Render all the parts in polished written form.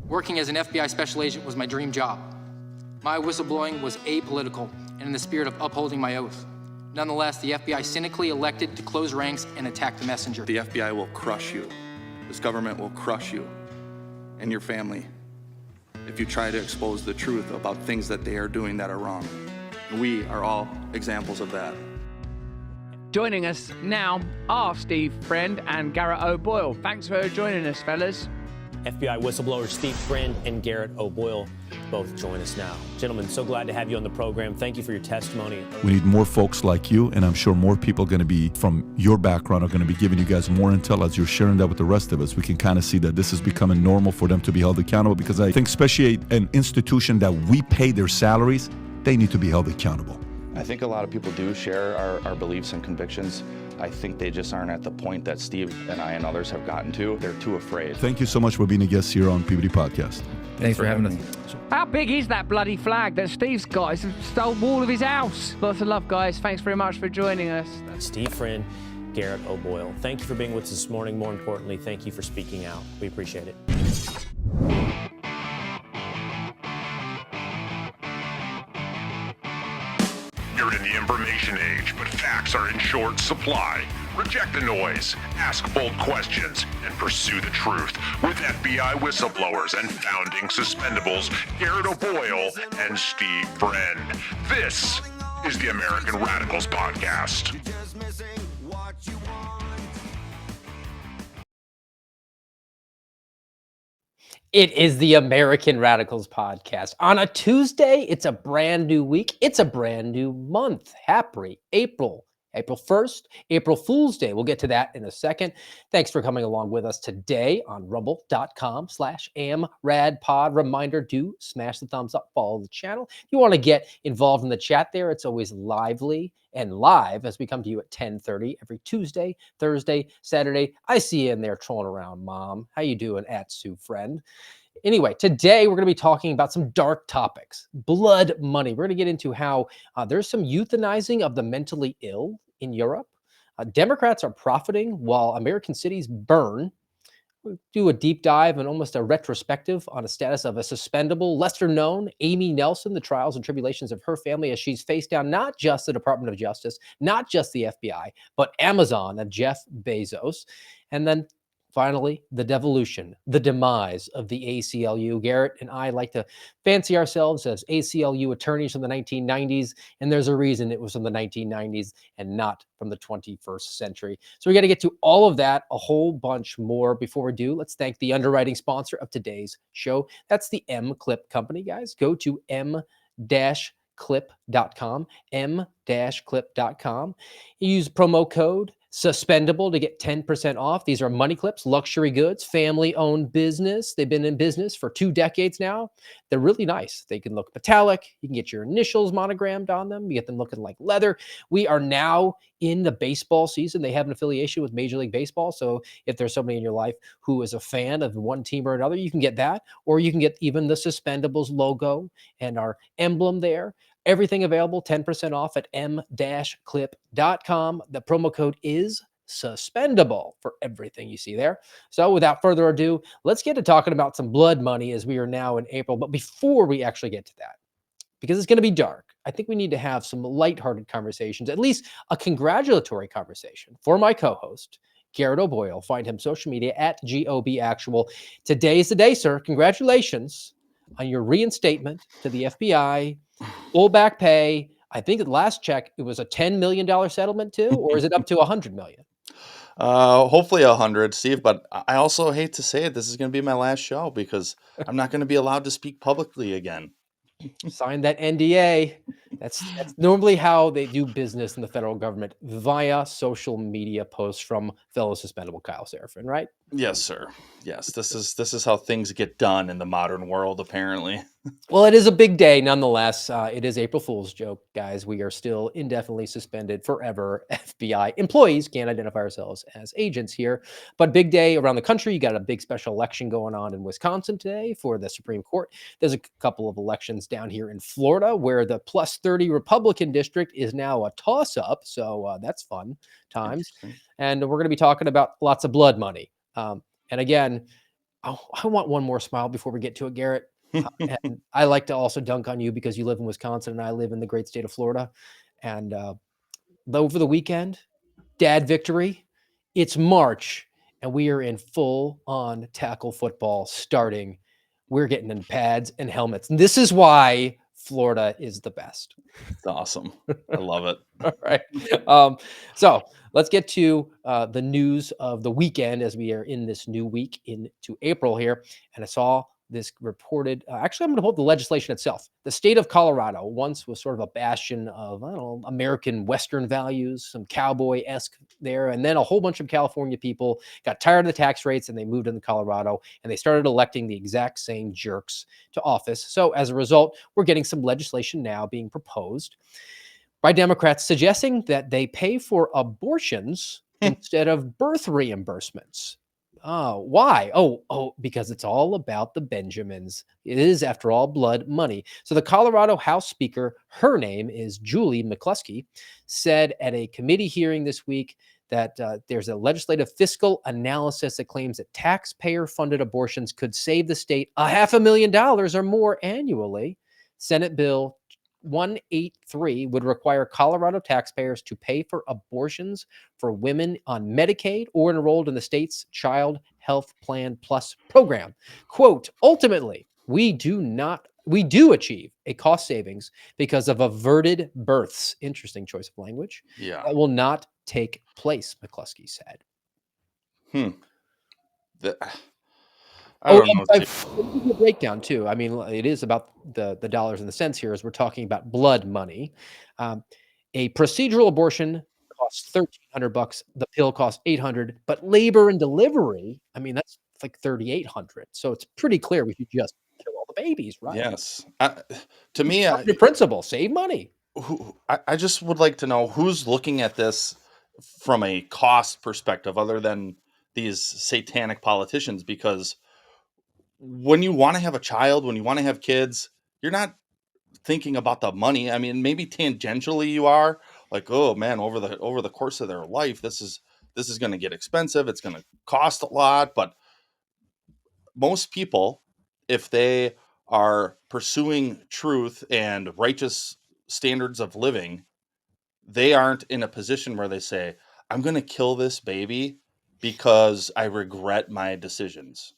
Working as an FBI special agent was my dream job. My whistleblowing was apolitical and in the spirit of upholding my oath. Nonetheless, the FBI cynically elected to close ranks and attack the messenger. The FBI will crush you. This government will crush you and your family if you try to expose the truth about things that they are doing that are wrong. We are all examples of that. Joining us now are Steve Friend and Garrett O'Boyle. Thanks for joining us, fellas. FBI whistleblowers Steve Friend and Garrett O'Boyle both join us now. Gentlemen, so glad to have you on the program. Thank you for your testimony. We need more folks like you, and I'm sure more people going to be from your background are going to be giving you guys more intel as you're sharing that with the rest of us. We can kind of see that this is becoming normal for them to be held accountable, because I think especially an institution that we pay their salaries, they need to be held accountable. I think a lot of people do share our beliefs and convictions. I think they just aren't at the point that Steve and I and others have gotten to. They're too afraid. Thank you so much for being a guest here on PBD Podcast. Thanks for having us. How big is that bloody flag that Steve's got? It's the whole wall of his house. Lots of love, guys. Thanks very much for joining us. That's Steve Friend, Garrett O'Boyle. Thank you for being with us this morning. More importantly, thank you for speaking out. We appreciate it. You're in the information age, but facts are in short supply. Reject the noise, ask bold questions, and pursue the truth with FBI whistleblowers and founding suspendables Garrett O'Boyle and Steve Friend. This is the American Radicals Podcast. It is the American Radicals Podcast. On a Tuesday, it's a brand new week. It's a brand new month. Happy April 1st, April Fool's Day. We'll get to that in a second. Thanks for coming along with us today on rumble.com/amradpod. Reminder, do smash the thumbs up, follow the channel. If you want to get involved in the chat there, it's always lively and live as we come to you at 10:30 every Tuesday, Thursday, Saturday. I see you in there trolling around, Mom. How you doing, at Sue Friend? Anyway, today we're going to be talking about some dark topics. Blood money. We're going to get into how there's some euthanizing of the mentally ill in Europe. Democrats are profiting while American cities burn. We'll do a deep dive and almost a retrospective on the status of a suspendable, lesser known Amy Nelson, the trials and tribulations of her family as she's faced down not just the Department of Justice, not just the FBI, but Amazon and Jeff Bezos. And then finally, the devolution, the demise of the ACLU. Garrett and I like to fancy ourselves as ACLU attorneys from the 1990s, and there's a reason it was from the 1990s and not from the 21st century. So we got to get to all of that, a whole bunch more. Before we do, let's thank the underwriting sponsor of today's show. That's the M-Clip Company, guys. Go to m-clip.com, m-clip.com. Use promo code Suspendable to get 10% off. These are money clips, luxury goods, family-owned business. They've been in business for 2 decades now. They're really nice. They can look metallic. You can get your initials monogrammed on them. You get them looking like leather. We are now in the baseball season. They have an affiliation with Major League Baseball. So if there's somebody in your life who is a fan of one team or another, you can get that. Or you can get even the Suspendables logo and our emblem there. Everything available, 10% off at m-clip.com. The promo code is Suspendable for everything you see there. So without further ado, let's get to talking about some blood money as we are now in April. But before we actually get to that, because it's going to be dark, I think we need to have some lighthearted conversations, at least a congratulatory conversation for my co-host, Garrett O'Boyle. Find him social media at GOBActual. Today is the day, sir. Congratulations on your reinstatement to the FBI. Full back pay. I think at the last check, it was a $10 million settlement too, or is it up to $100 million? Hopefully 100, Steve, but I also hate to say it. This is going to be my last show because I'm not going to be allowed to speak publicly again. Sign that NDA. That's normally how they do business in the federal government, via social media posts from fellow suspendable Kyle Seraphin, right? Yes, sir. Yes, this is how things get done in the modern world, apparently. Well, it is a big day nonetheless. It is April Fool's joke, guys. We are still indefinitely suspended forever. FBI employees can't identify ourselves as agents here, but big day around the country. You got a big special election going on in Wisconsin today for the Supreme Court. There's a couple of elections down here in Florida where the plus 30 Republican district is now a toss-up. So that's fun times. And we're going to be talking about lots of blood money. And again, Oh, I want one more smile before we get to it, Garrett. And I like to also dunk on you because you live in Wisconsin and I live in the great state of Florida. And over the weekend, dad victory. It's March, and we are in full on tackle football starting. We're getting in pads and helmets. And this is why Florida is the best. It's awesome. I love it. All right. So let's get to the news of the weekend as we are in this new week into April here. And I saw this reported. Actually, I'm going to pull up the legislation itself. The state of Colorado once was sort of a bastion of, I don't know, American Western values, some cowboy-esque there. And then a whole bunch of California people got tired of the tax rates and they moved into Colorado and they started electing the exact same jerks to office. So as a result, we're getting some legislation now being proposed by Democrats suggesting that they pay for abortions instead of birth reimbursements. Why? Because it's all about the Benjamins. It is, after all, blood money. So the Colorado House Speaker, her name is Julie McCluskey, said at a committee hearing this week that there's a legislative fiscal analysis that claims that taxpayer-funded abortions could save the state $500,000 or more annually. Senate Bill 183 would require Colorado taxpayers to pay for abortions for women on Medicaid or enrolled in the state's Child Health Plan Plus program. Quote, ultimately, we do achieve a cost savings because of averted births. Interesting choice of language. Yeah. That will not take place, McCluskey said. I don't know. Let me give you a breakdown too. I mean, it is about the dollars and the cents here as we're talking about blood money. A procedural abortion costs $1,300. The pill costs $800, but labor and delivery, I mean, that's like $3,800. So it's pretty clear we should just kill all the babies, right? Yes. To me, The principle, save money. I just would like to know who's looking at this from a cost perspective other than these satanic politicians, because when you want to have a child, when you want to have kids, you're not thinking about the money. I mean, maybe tangentially you are like, oh man, over the course of their life, this is going to get expensive. It's going to cost a lot. But most people, if they are pursuing truth and righteous standards of living, they aren't in a position where they say, I'm going to kill this baby because I regret my decisions.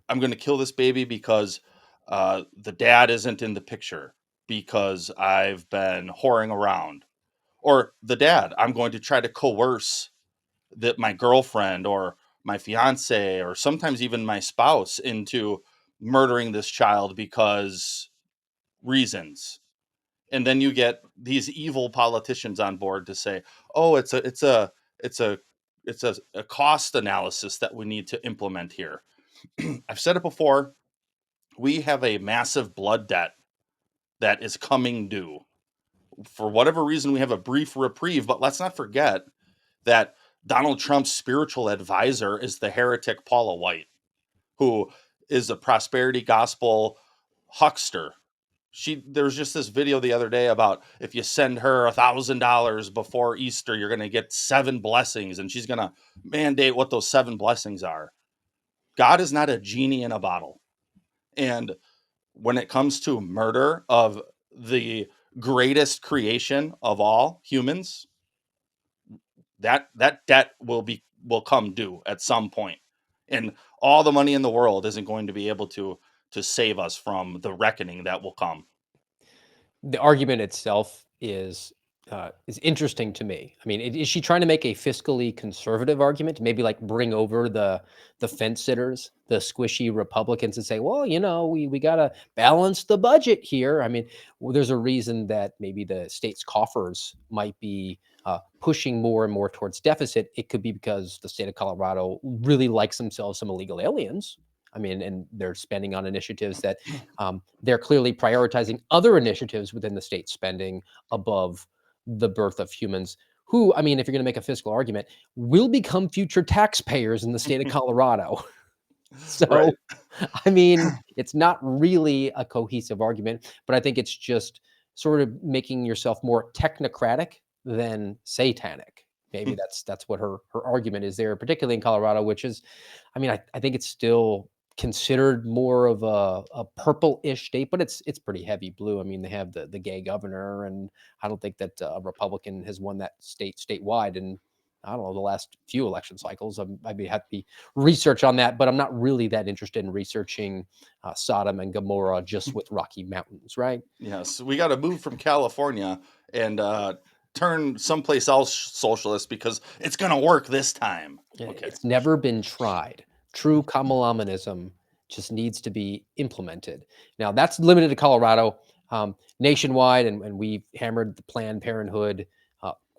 I'm going to kill this baby because the dad isn't in the picture because I've been whoring around. Or the dad, I'm going to try to coerce my girlfriend or my fiance or sometimes even my spouse into murdering this child because reasons. And then you get these evil politicians on board to say, oh, it's a cost analysis that we need to implement here. I've said it before. We have a massive blood debt that is coming due. For whatever reason, we have a brief reprieve, but let's not forget that Donald Trump's spiritual advisor is the heretic Paula White, who is a prosperity gospel huckster. There was just this video the other day about if you send her $1,000 before Easter, you're going to get 7 blessings, and she's going to mandate what those 7 blessings are. God is not a genie in a bottle. And when it comes to murder of the greatest creation of all, humans, that debt will come due at some point. And all the money in the world isn't going to be able to save us from the reckoning that will come. The argument itself is interesting to me. I mean, is she trying to make a fiscally conservative argument to maybe like bring over the fence sitters, the squishy Republicans, and say, well, we got to balance the budget here. I mean, there's a reason that maybe the state's coffers might be pushing more and more towards deficit. It could be because the state of Colorado really likes themselves some illegal aliens. I mean, and they're spending on initiatives that they're clearly prioritizing other initiatives within the state spending above the birth of humans who, I mean, if you're going to make a fiscal argument, will become future taxpayers in the state of Colorado. So, Right. I mean, it's not really a cohesive argument, but I think it's just sort of making yourself more technocratic than satanic. Maybe that's what her argument is there, particularly in Colorado, which is, I mean, I think it's still considered more of a purple-ish state, but it's pretty heavy blue. I mean, they have the gay governor, and I don't think that a Republican has won that statewide in, I don't know, the last few election cycles. I'd be happy research on that, but I'm not really that interested in researching Sodom and Gomorrah just with Rocky Mountains, right? Yes, we got to move from California and turn someplace else socialist because it's going to work this time. Okay. It's never been tried. True Kamalamanism just needs to be implemented. Now, that's limited to Colorado. Nationwide, and we've hammered the Planned Parenthood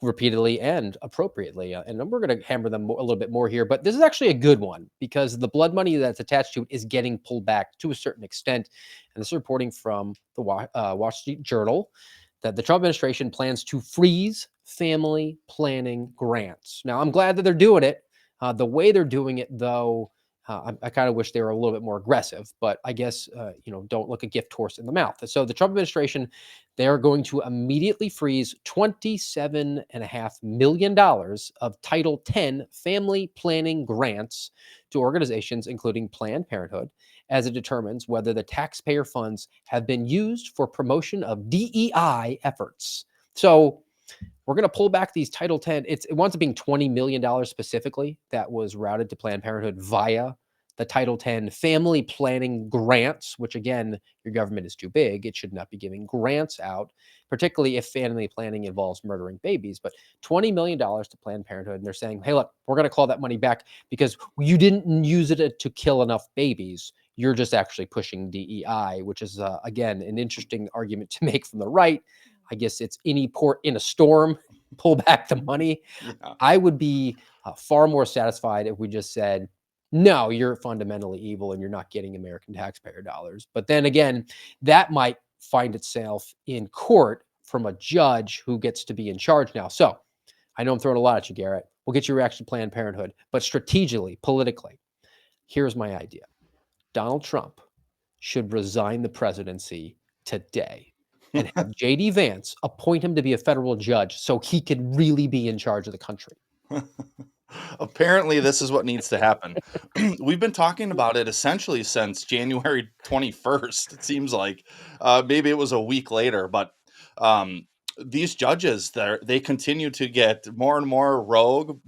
repeatedly and appropriately. And we're going to hammer them a little bit more here. But this is actually a good one because the blood money that's attached to it is getting pulled back to a certain extent. And this is reporting from the Wall Street Journal that the Trump administration plans to freeze family planning grants. Now, I'm glad that they're doing it. The way they're doing it, though, I kind of wish they were a little bit more aggressive, but I guess, don't look a gift horse in the mouth. So the Trump administration, they're going to immediately freeze $27.5 million of Title X family planning grants to organizations, including Planned Parenthood, as it determines whether the taxpayer funds have been used for promotion of DEI efforts. So we're going to pull back these Title X. It winds up being $20 million specifically that was routed to Planned Parenthood via the Title X family planning grants, which again, your government is too big. It should not be giving grants out, particularly if family planning involves murdering babies. But $20 million to Planned Parenthood. And they're saying, hey, look, we're going to call that money back because you didn't use it to kill enough babies. You're just actually pushing DEI, which is, again, an interesting argument to make from the right. I guess it's any port in a storm, pull back the money. Yeah. I would be far more satisfied if we just said, no, you're fundamentally evil and you're not getting American taxpayer dollars. But then again, that might find itself in court from a judge who gets to be in charge now. So I know I'm throwing a lot at you, Garrett. We'll get your reaction to Planned Parenthood, but strategically, politically, here's my idea. Donald Trump should resign the presidency today and have JD Vance appoint him to be a federal judge so he could really be in charge of the country. Apparently, this is what needs to happen. We've been talking about it essentially since January 21st. It seems like maybe it was a week later, but these judges, they continue to get more and more rogue,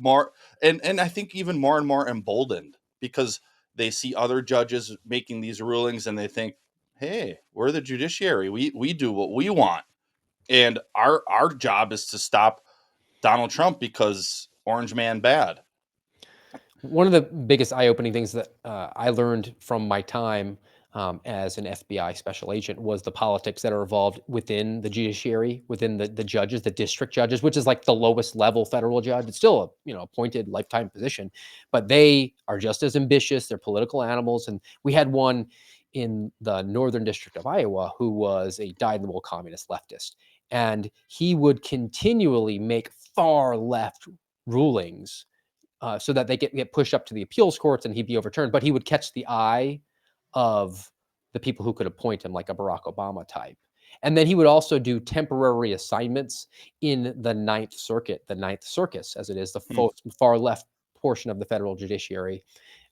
and I think even more and more emboldened because they see other judges making these rulings and they think, "Hey, we're the judiciary. We do what we want, and our job is to stop Donald Trump because Orange Man bad." One of the biggest eye-opening things that I learned from my time as an FBI special agent was the politics that are involved within the judiciary, within the judges, the district judges, which is like the lowest level federal judge. It's still a appointed lifetime position, but they are just as ambitious. They're political animals, and we had one in the Northern District of Iowa who was a dyed-in-the-wool communist leftist, and he would continually make far left rulings so that they get pushed up to the appeals courts and he'd be overturned. But he would catch the eye of the people who could appoint him, like a Barack Obama type. And then he would also do temporary assignments in the Ninth Circuit, the Ninth Circus, as it is, the far left portion of the federal judiciary.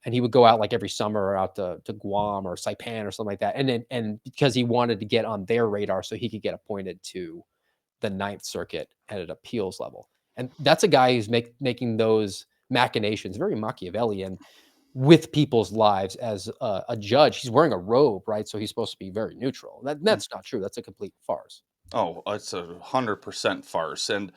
And he would go out like every summer out to Guam or Saipan or something like that. And because he wanted to get on their radar so he could get appointed to the Ninth Circuit at an appeals level. And that's a guy who's making those machinations, very Machiavellian, with people's lives as a judge. He's wearing a robe, right? So he's supposed to be very neutral. That's not true. That's a complete farce. Oh, it's 100% farce. And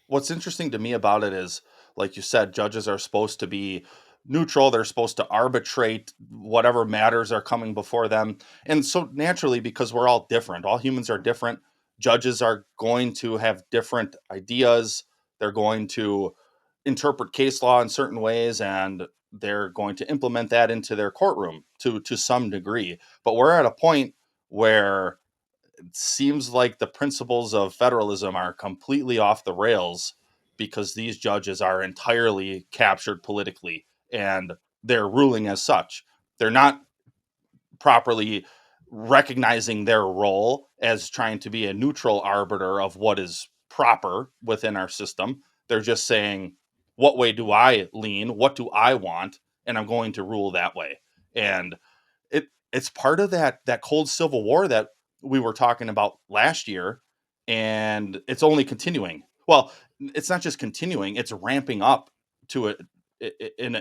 what's interesting to me about it is, like you said, judges are supposed to be neutral. They're supposed to arbitrate whatever matters are coming before them. And so naturally, because we're all different, all humans are different, judges are going to have different ideas. They're going to interpret case law in certain ways, and they're going to implement that into their courtroom to some degree. But we're at a point where it seems like the principles of federalism are completely off the rails because these judges are entirely captured politically and they're ruling as such. They're not properly recognizing their role as trying to be a neutral arbiter of what is proper within our system. They're just saying, what way do I lean? What do I want? And I'm going to rule that way. And it's part of that cold civil war that we were talking about last year, and it's only continuing. Well, it's not just continuing, it's ramping up to it in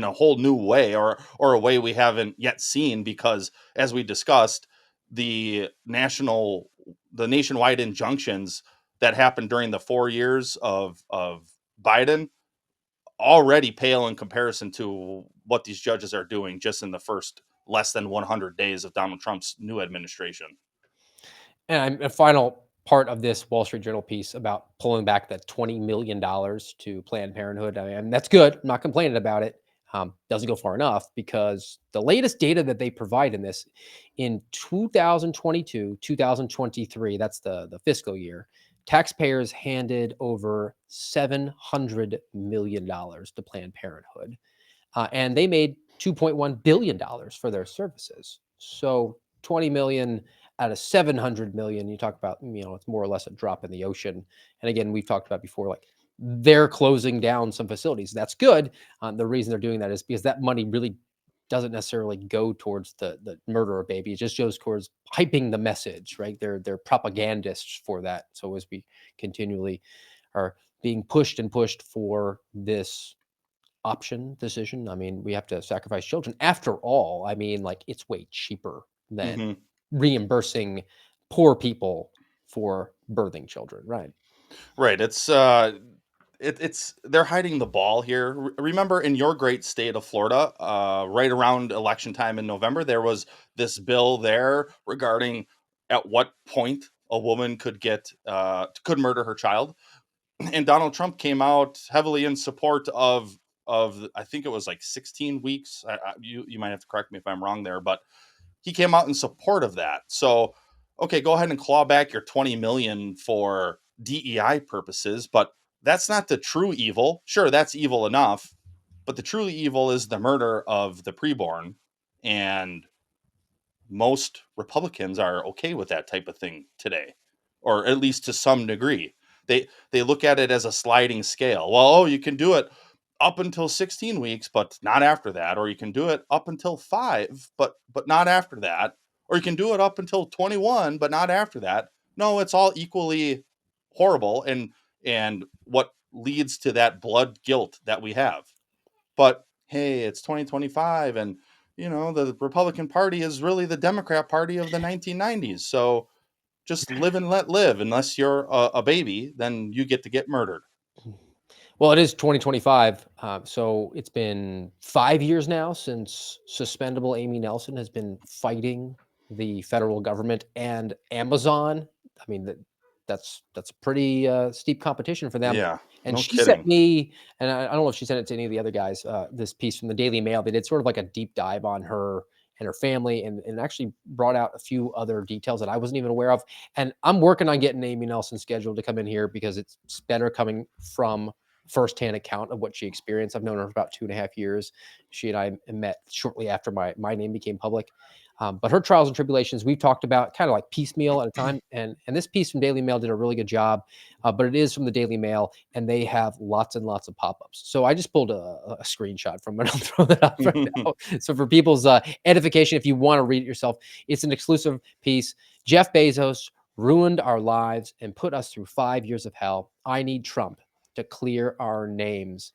a whole new way, or a way we haven't yet seen, because as we discussed, the nationwide injunctions that happened during the 4 years of Biden already pale in comparison to what these judges are doing just in the first less than 100 days of Donald Trump's new administration. And a final part of this Wall Street Journal piece about pulling back that $20 million to Planned Parenthood. I mean, that's good. I'm not complaining about it. Doesn't go far enough, because the latest data that they provide in this, in 2022, 2023, that's the fiscal year, taxpayers handed over $700 million to Planned Parenthood. And they made $2.1 billion for their services. So 20 million out of 700 million, you talk about, it's more or less a drop in the ocean. And again, we've talked about before, like, they're closing down some facilities. That's good. The reason they're doing that is because that money really doesn't necessarily go towards the murder of baby. It just goes towards hyping the message, right? They're propagandists for that. So as we continually are being pushed and pushed for this decision, I mean, we have to sacrifice children. After all, I mean, like, it's way cheaper than Mm-hmm. reimbursing poor people for birthing children, right? Right. It's they're hiding the ball here. Remember, in your great state of Florida, right around election time in November, there was this bill there regarding at what point a woman could murder her child, and Donald Trump came out heavily in support of I think it was like 16 weeks. You might have to correct me if I'm wrong there, but he came out in support of that. So, okay, go ahead and claw back your 20 million for DEI purposes, but that's not the true evil. Sure, that's evil enough, but the true evil is the murder of the preborn, and most Republicans are okay with that type of thing today, or at least to some degree. They look at it as a sliding scale. Well, oh, you can do it up until 16 weeks, but not after that, or you can do it up until 5, but not after that, or you can do it up until 21, but not after that. No, it's all equally horrible, and what leads to that blood guilt that we have. But hey, it's 2025, and the Republican Party is really the Democrat Party of the 1990s. So just live and let live. Unless you're a baby, then you get to get murdered. Well, it is 2025. So it's been 5 years now since suspendable Amy Nelson has been fighting the federal government and Amazon. I mean, that's a pretty steep competition for them. Yeah, And no she sent kidding. me, and I don't know if she sent it to any of the other guys, this piece from the Daily Mail. They did sort of like a deep dive on her and her family, and actually brought out a few other details that I wasn't even aware of. And I'm working on getting Amy Nelson scheduled to come in here, because it's better coming from firsthand account of what she experienced. I've known her for about 2.5 years. She and I met shortly after my name became public. But her trials and tribulations, we've talked about kind of like piecemeal at a time. And this piece from Daily Mail did a really good job, but it is from the Daily Mail, and they have lots and lots of pop-ups. So I just pulled a screenshot from it. I'll throw that up right now. So for people's edification, if you want to read it yourself, it's an exclusive piece. Jeff Bezos ruined our lives and put us through 5 years of hell. I need Trump to clear our names.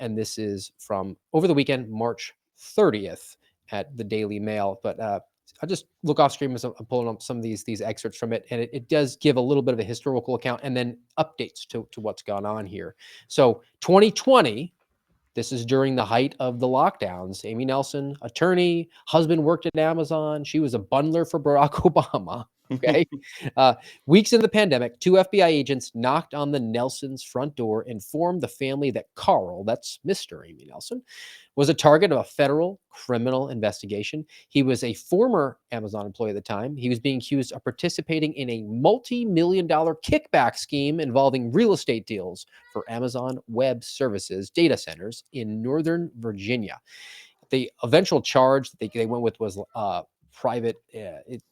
And this is from over the weekend, March 30th at the Daily Mail. But I'll just look off screen as I'm pulling up some of these excerpts from it. And it does give a little bit of a historical account and then updates to what's gone on here. So 2020, this is during the height of the lockdowns. Amy Nelson, attorney, husband worked at Amazon. She was a bundler for Barack Obama. Okay. Weeks into the pandemic, 2 FBI agents knocked on the Nelsons' front door, informed the family that Carl, that's Mr. Amy Nelson, was a target of a federal criminal investigation. He was a former Amazon employee at the time. He was being accused of participating in a multi-million-dollar kickback scheme involving real estate deals for Amazon Web Services data centers in Northern Virginia. The eventual charge that they went with was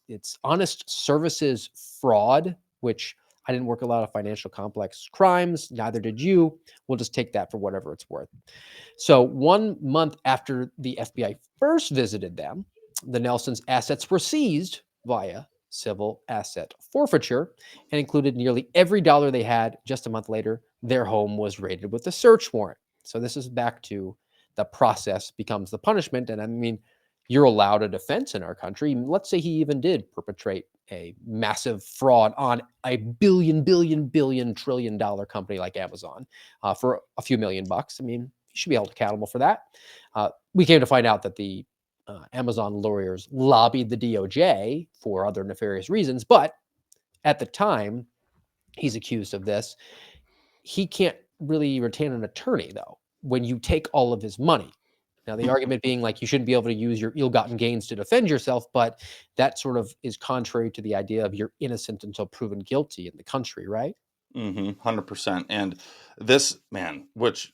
it's honest services fraud, which I didn't work a lot of financial complex crimes. Neither did you. We'll just take that for whatever it's worth. So 1 month after the FBI first visited them, the Nelsons' assets were seized via civil asset forfeiture and included nearly every dollar they had. Just a month later, their home was raided with a search warrant. So this is back to the process becomes the punishment. And I mean, you're allowed a defense in our country. Let's say he even did perpetrate a massive fraud on a billion trillion dollar company like Amazon for a few $1,000,000. I mean, you should be held accountable for that. We came to find out that the Amazon lawyers lobbied the DOJ for other nefarious reasons, but at the time he's accused of this, he can't really retain an attorney, though, when you take all of his money. Now, the argument being like you shouldn't be able to use your ill-gotten gains to defend yourself, but that sort of is contrary to the idea of you're innocent until proven guilty in the country, right? 100%. And this man, which,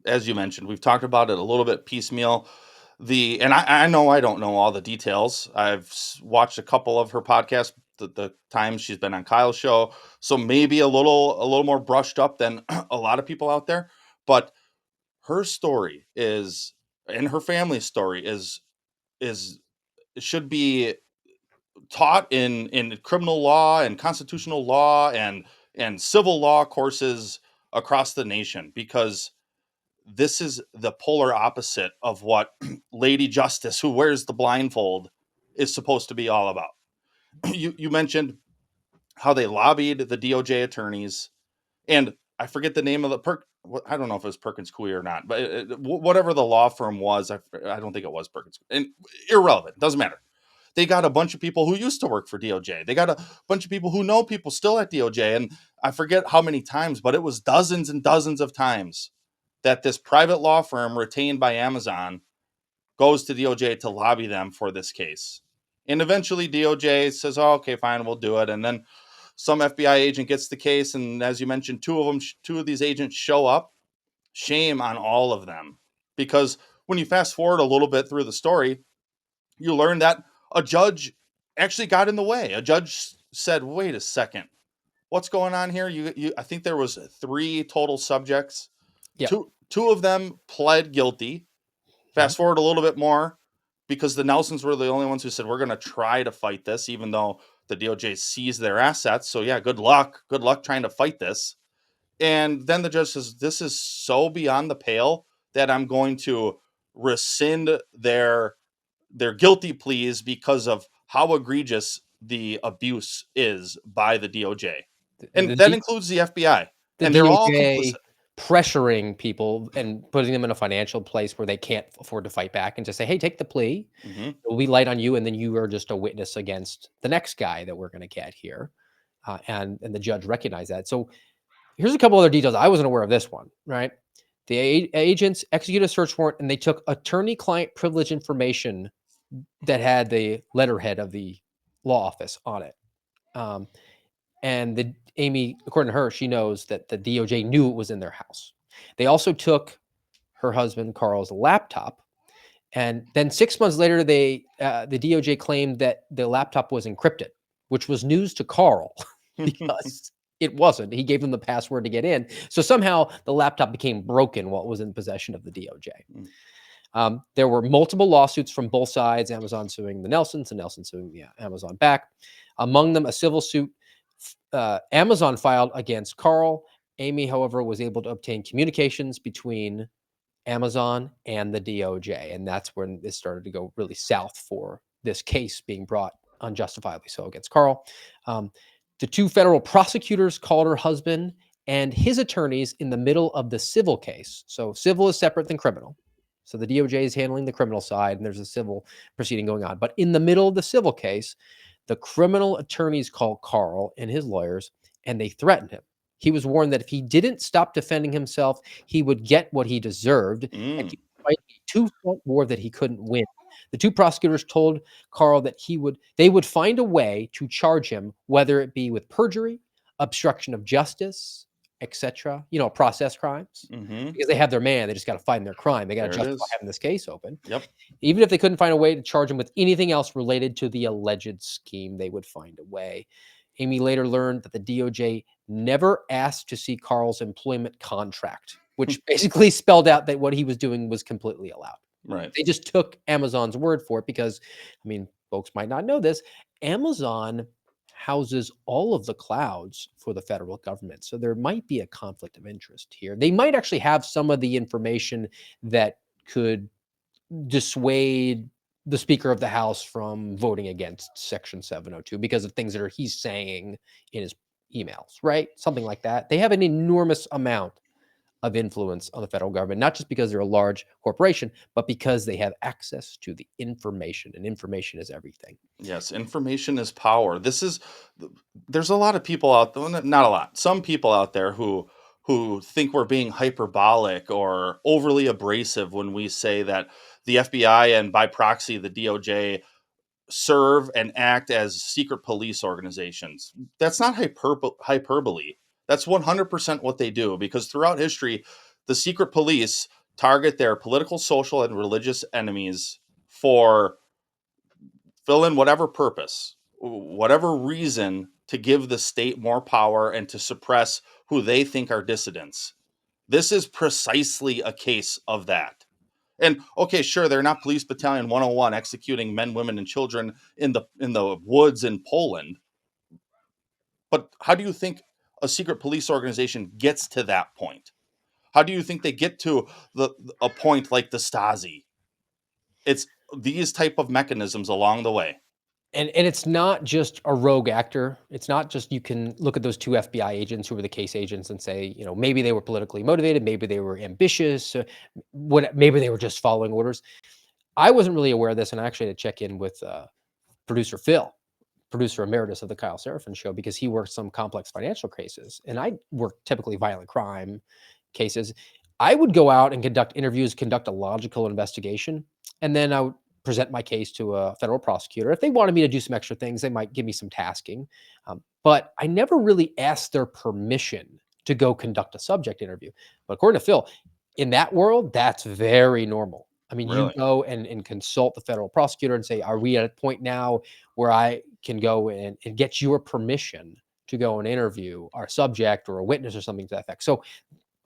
as you mentioned, we've talked about it a little bit piecemeal. And I know I don't know all the details. I've watched a couple of her podcasts, the times she's been on Kyle's show, so maybe a little more brushed up than a lot of people out there. But her story is, and her family's story is should be taught in criminal law and constitutional law and civil law courses across the nation, because this is the polar opposite of what Lady Justice, who wears the blindfold, is supposed to be all about. You mentioned how they lobbied the DOJ attorneys, and I forget the name of I don't know if it was Perkins Coie or not, but whatever the law firm was, I don't think it was Perkins. And irrelevant, doesn't matter. They got a bunch of people who used to work for DOJ. They got a bunch of people who know people still at DOJ. And I forget how many times, but it was dozens and dozens of times that this private law firm retained by Amazon goes to DOJ to lobby them for this case. And eventually DOJ says, oh, okay, fine, we'll do it. And then some FBI agent gets the case. And as you mentioned, two of these agents show up. Shame on all of them. Because when you fast forward a little bit through the story, you learn that a judge actually got in the way. A judge said, wait a second, what's going on here? I think there was 3 total subjects. Yeah. Two of them pled guilty. Fast forward a little bit more, because the Nelsons were the only ones who said, we're going to try to fight this, even though the DOJ seized their assets. So yeah, good luck trying to fight this. And then the judge says, this is so beyond the pale that I'm going to rescind their guilty pleas because of how egregious the abuse is by the DOJ. And that includes the FBI. And they're all complicit. Pressuring people and putting them in a financial place where they can't afford to fight back and just say, hey, take the plea. We'll be light on you. And then you are just a witness against the next guy that we're going to get here. And the judge recognized that. So here's a couple other details. I wasn't aware of this one, right? The agents executed a search warrant and they took attorney-client privilege information that had the letterhead of the law office on it. And Amy, according to her, she knows that the DOJ knew it was in their house. They also took her husband Carl's laptop, and then 6 months later, the DOJ claimed that the laptop was encrypted, which was news to Carl because it wasn't. He gave them the password to get in, so somehow the laptop became broken while it was in possession of the DOJ. There were multiple lawsuits from both sides: Amazon suing the Nelsons, and Nelson suing the Amazon back. Among them, a civil suit Amazon filed against Carl. Amy, however, was able to obtain communications between Amazon and the DOJ, and that's when it started to go really south for this case being brought unjustifiably so against Carl. The 2 federal prosecutors called her husband and his attorneys in the middle of the civil case. So civil is separate than criminal. So the DOJ is handling the criminal side, and there's a civil proceeding going on. But in the middle of the civil case, the criminal attorneys called Carl and his lawyers, and they threatened him. He was warned that if he didn't stop defending himself, he would get what he deserved and he would fight a 2-front war that he couldn't win. The 2 prosecutors told Carl that they would find a way to charge him, whether it be with perjury, obstruction of justice, etc. Process crimes, because they have their man. They just got to find their crime. They got to justify having this case open. Yep. Even if they couldn't find a way to charge him with anything else related to the alleged scheme, they would find a way. Amy later learned that the DOJ never asked to see Carl's employment contract, which basically spelled out that what he was doing was completely allowed. Right. They just took Amazon's word for it because, I mean, folks might not know this. Amazon houses all of the clouds for the federal government. So there might be a conflict of interest here. They might actually have some of the information that could dissuade the Speaker of the House from voting against Section 702 because of things that he's saying in his emails, right? Something like that. They have an enormous amount of influence on the federal government, not just because they're a large corporation, but because they have access to the information, and information is everything. Yes, information is power. There's a lot of people out there, not a lot, some people out there who think we're being hyperbolic or overly abrasive when we say that the FBI and by proxy the DOJ serve and act as secret police organizations. That's not hyperbole. That's 100% what they do, because throughout history, the secret police target their political, social, and religious enemies for fill in whatever purpose, whatever reason, to give the state more power and to suppress who they think are dissidents. This is precisely a case of that. And okay, sure, they're not Police Battalion 101 executing men, women, and children in the woods in Poland. But how do you think a secret police organization gets to that point? How do you think they get to a point like the Stasi? It's these type of mechanisms along the way. And it's not just a rogue actor. It's not just, you can look at those two FBI agents who were the case agents and say, maybe they were politically motivated, maybe they were ambitious, maybe they were just following orders. I wasn't really aware of this, and I actually had to check in with producer Phil, producer emeritus of the Kyle Seraphin Show, because he works some complex financial cases, and I work typically violent crime cases. I would go out and conduct interviews, conduct a logical investigation, and then I would present my case to a federal prosecutor. If they wanted me to do some extra things, they might give me some tasking. But I never really asked their permission to go conduct a subject interview. But according to Phil, in that world, that's very normal. I mean, you Really? go and consult the federal prosecutor and say, are we at a point now where I can go and get your permission to go and interview our subject or a witness or something to that effect? So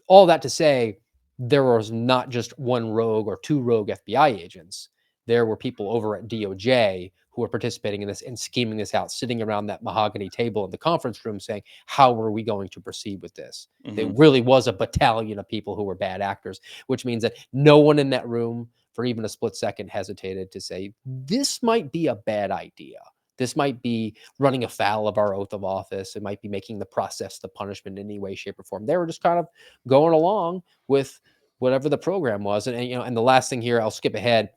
all that to say, there was not just one rogue or two rogue FBI agents. There were people over at DOJ who were participating in this and scheming this out, sitting around that mahogany table in the conference room saying, how are we going to proceed with this? There really was a battalion of people who were bad actors, which means that no one in that room for even a split second hesitated to say, this might be a bad idea. This might be running afoul of our oath of office. It might be making the process, the punishment in any way, shape, or form. They were just kind of going along with whatever the program was. And the last thing here, I'll skip ahead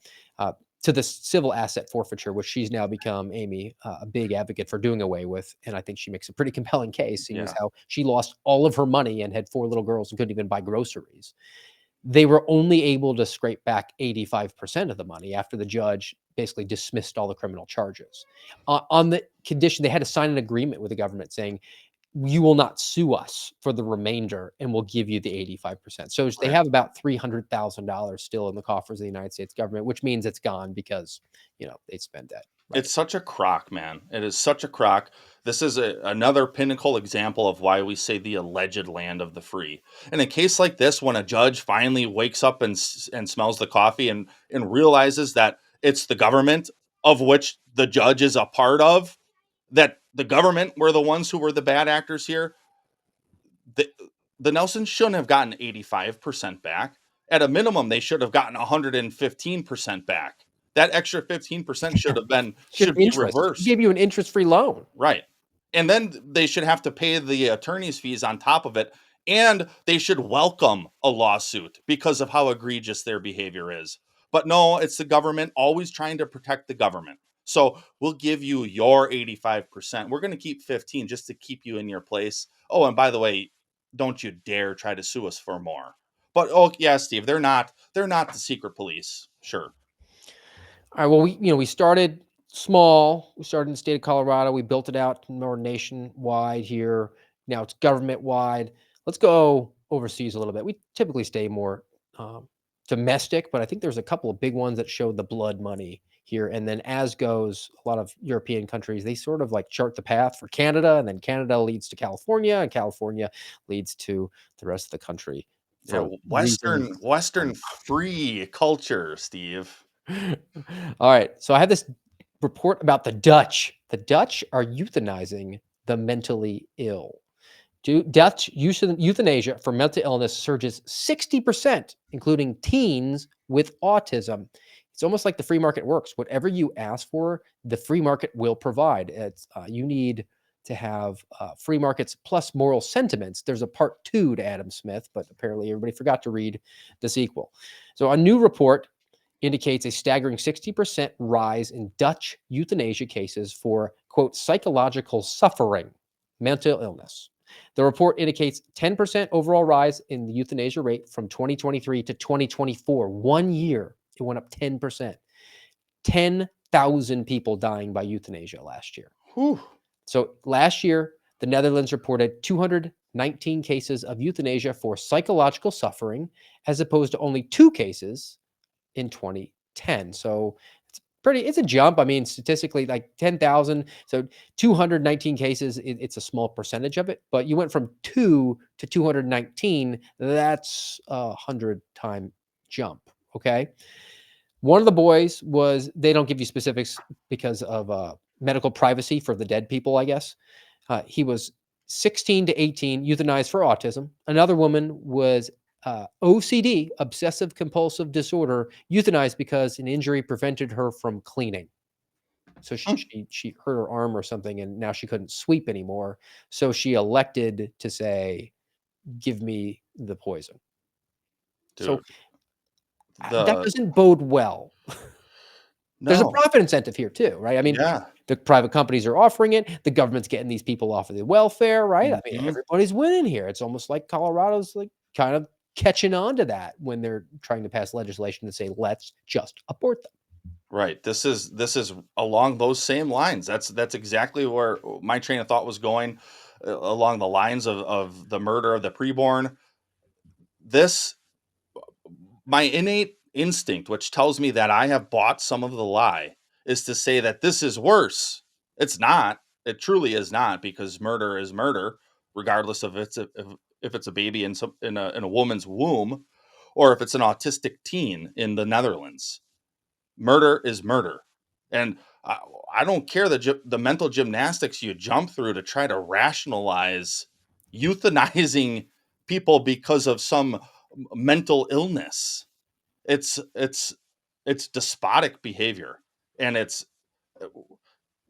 to the civil asset forfeiture, which she's now become, Amy, a big advocate for doing away with. And I think she makes a pretty compelling case, seeing as how she lost all of her money and had 4 little girls and couldn't even buy groceries. They were only able to scrape back 85% of the money after the judge basically dismissed all the criminal charges. On the condition, they had to sign an agreement with the government saying, you will not sue us for the remainder, and we'll give you the 85%. So they have about $300,000 still in the coffers of the United States government, which means it's gone because, they spent that. Right. It's such a crock, man. It is such a crock. This is another pinnacle example of why we say the alleged land of the free. In a case like this, when a judge finally wakes up and smells the coffee and realizes that it's the government of which the judge is a part of, that the government were the ones who were the bad actors here, the Nelsons shouldn't have gotten 85% back. At a minimum, they should have gotten 115% back. That extra 15% should be reversed. He gave you an interest-free loan. Right. And then they should have to pay the attorney's fees on top of it. And they should welcome a lawsuit because of how egregious their behavior is. But no, it's the government always trying to protect the government. So we'll give you your 85%. We're going to keep 15 just to keep you in your place. Oh, and by the way, don't you dare try to sue us for more. But oh yeah, Steve, they're not the secret police. Sure. All right. Well, we started small. We started in the state of Colorado. We built it out more nationwide here. Now it's government wide. Let's go overseas a little bit. We typically stay more domestic, but I think there's a couple of big ones that show the blood money here. And then, as goes a lot of European countries, they sort of like chart the path for Canada, and then Canada leads to California, and California leads to the rest of the country. Yeah, For reasons. Western free culture, Steve. All right. So I have this report about the Dutch. The Dutch are euthanizing the mentally ill. Dutch euthanasia for mental illness surges 60%, including teens with autism. It's almost like the free market works. Whatever you ask for, the free market will provide. It's you need to have free markets plus moral sentiments. There's a part 2 to Adam Smith, but apparently everybody forgot to read the sequel. So a new report indicates a staggering 60% rise in Dutch euthanasia cases for, quote, psychological suffering, mental illness. The report indicates 10% overall rise in the euthanasia rate from 2023 to 2024. 1 year, it went up 10%. 10,000 people dying by euthanasia last year. Whew. So last year, the Netherlands reported 219 cases of euthanasia for psychological suffering, as opposed to only 2 cases in 2010. So it's a jump. I mean, statistically, like 10,000. So 219 cases, it's a small percentage of it, but you went from 2 to 219. That's a 100-time jump. Okay. One of the boys they don't give you specifics because of medical privacy for the dead people, I guess. He was 16 to 18, euthanized for autism. Another woman was OCD, obsessive compulsive disorder, euthanized because an injury prevented her from cleaning. So she hurt her arm or something, and now she couldn't sweep anymore. So she elected to say, "Give me the poison." Dude, So that doesn't bode well. There's a no. profit incentive here too, right? I mean, Yeah. the private companies are offering it. The government's getting these people off of the welfare, right? I mean, Mhm. everybody's winning here. It's almost like Colorado's like kind of catching on to that when they're trying to pass legislation to say, let's just abort them. Right. This is along those same lines. That's exactly where my train of thought was going, along the lines of the murder of the preborn. This My innate instinct, which tells me that I have bought some of the lie, is to say that this is worse. It's not. It truly is not, because murder is murder, regardless of if it's a baby in a woman's womb, or if it's an autistic teen in the Netherlands. Murder is murder, and I don't care the mental gymnastics you jump through to try to rationalize euthanizing people because of some mental illness. It's despotic behavior, and uh,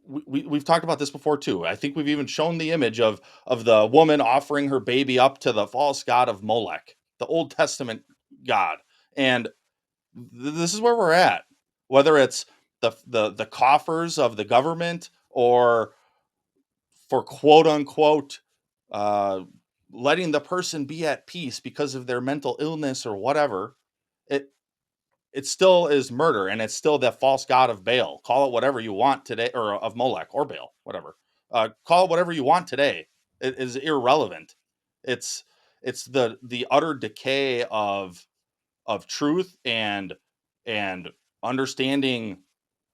we've talked about this before too. I think we've even shown the image of the woman offering her baby up to the false god of Molech, the Old Testament god, and this is where we're at. Whether it's the coffers of the government, or for quote unquote uh, letting the person be at peace because of their mental illness or whatever, it it still is murder, and it's still the false god of Baal. Call it whatever you want today, or of Molech or Baal, whatever. Call it whatever you want today. It is irrelevant. It's it's the utter decay of truth and understanding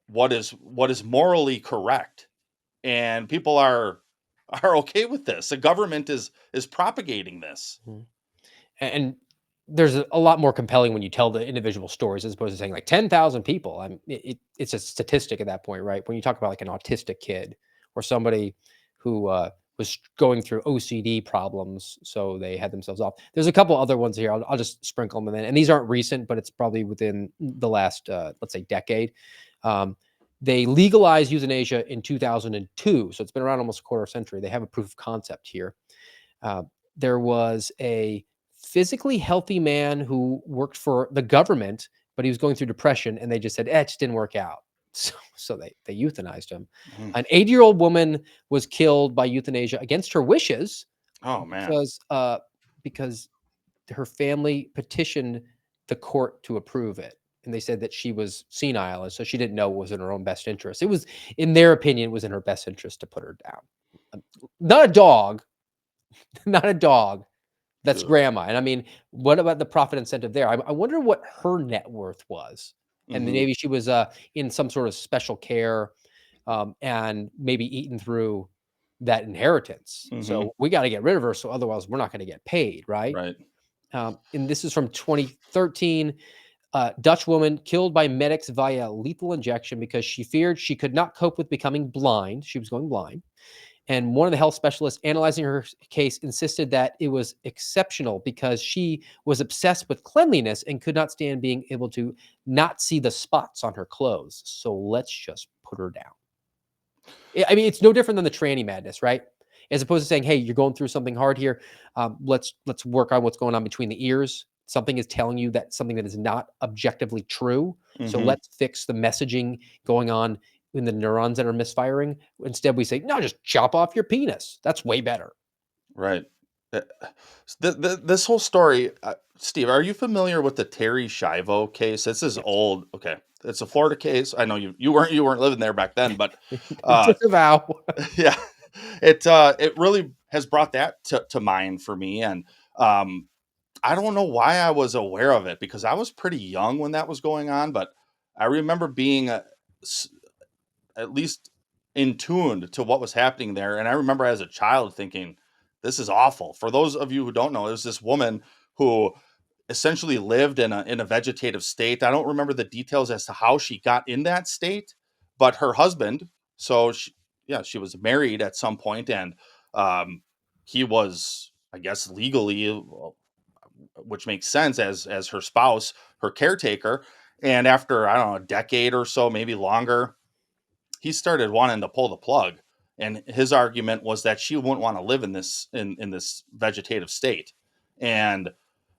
what is morally correct, and people are okay with this. The government is propagating this. Mhm. And there's a lot more compelling when you tell the individual stories as opposed to saying like 10,000 people. It's a statistic at that point, right? When you talk about like an autistic kid or somebody who was going through OCD problems, so they had themselves off. There's a couple other ones here. I'll just sprinkle them in, and these aren't recent, but it's probably within the last let's say decade. Um, they legalized euthanasia in 2002, so it's been around almost a quarter century. They have a proof of concept here. Uh, there was a physically healthy man who worked for the government, but he was going through depression, and they just said, it just didn't work out. So they euthanized him. Mm. An 80-year-old woman was killed by euthanasia against her wishes Oh man. because her family petitioned the court to approve it. And they said that she was senile, and so she didn't know what was in her own best interest. It was, in their opinion, it was in her best interest to put her down. Not a dog, not a dog. That's Ugh. grandma. And I mean, what about the profit incentive there? I wonder what her net worth was. and then maybe she was in some sort of special care, and maybe eaten through that inheritance. Mm-hmm. So we got to get rid of her, so otherwise we're not going to get paid, right? Right. And this is from 2013. Dutch woman killed by medics via lethal injection because she feared she could not cope with becoming blind. She was going blind. And one of the health specialists analyzing her case insisted that it was exceptional because she was obsessed with cleanliness and could not stand being able to not see the spots on her clothes. So let's just put her down. I mean, it's no different than the tranny madness, right? As opposed to saying, "Hey, you're going through something hard here. Let's work on what's going on between the ears. Something is telling you that something that is not objectively true. So Mm-hmm. let's fix the messaging going on in the neurons that are misfiring." Instead, we say, "No, just chop off your penis. That's way better." Right. Uh, this whole story, Steve, are you familiar with the Terry Schiavo case? This is Yes. old. Okay, it's a Florida case. I know you weren't living there back then, but uh, Disavow. yeah, it really has brought that to mind for me, and um, I don't know why I was aware of it because I was pretty young when that was going on, but I remember being at least in tuned to what was happening there. And I remember as a child thinking, this is awful. For those of you who don't know, it was this woman who essentially lived in a vegetative state. I don't remember the details as to how she got in that state, but her husband, so she, yeah, she was married at some point, and um, he was, I guess, legally, which makes sense as her spouse, her caretaker. And after I don't know a decade or so, maybe longer, he started wanting to pull the plug, and his argument was that she wouldn't want to live in this vegetative state. And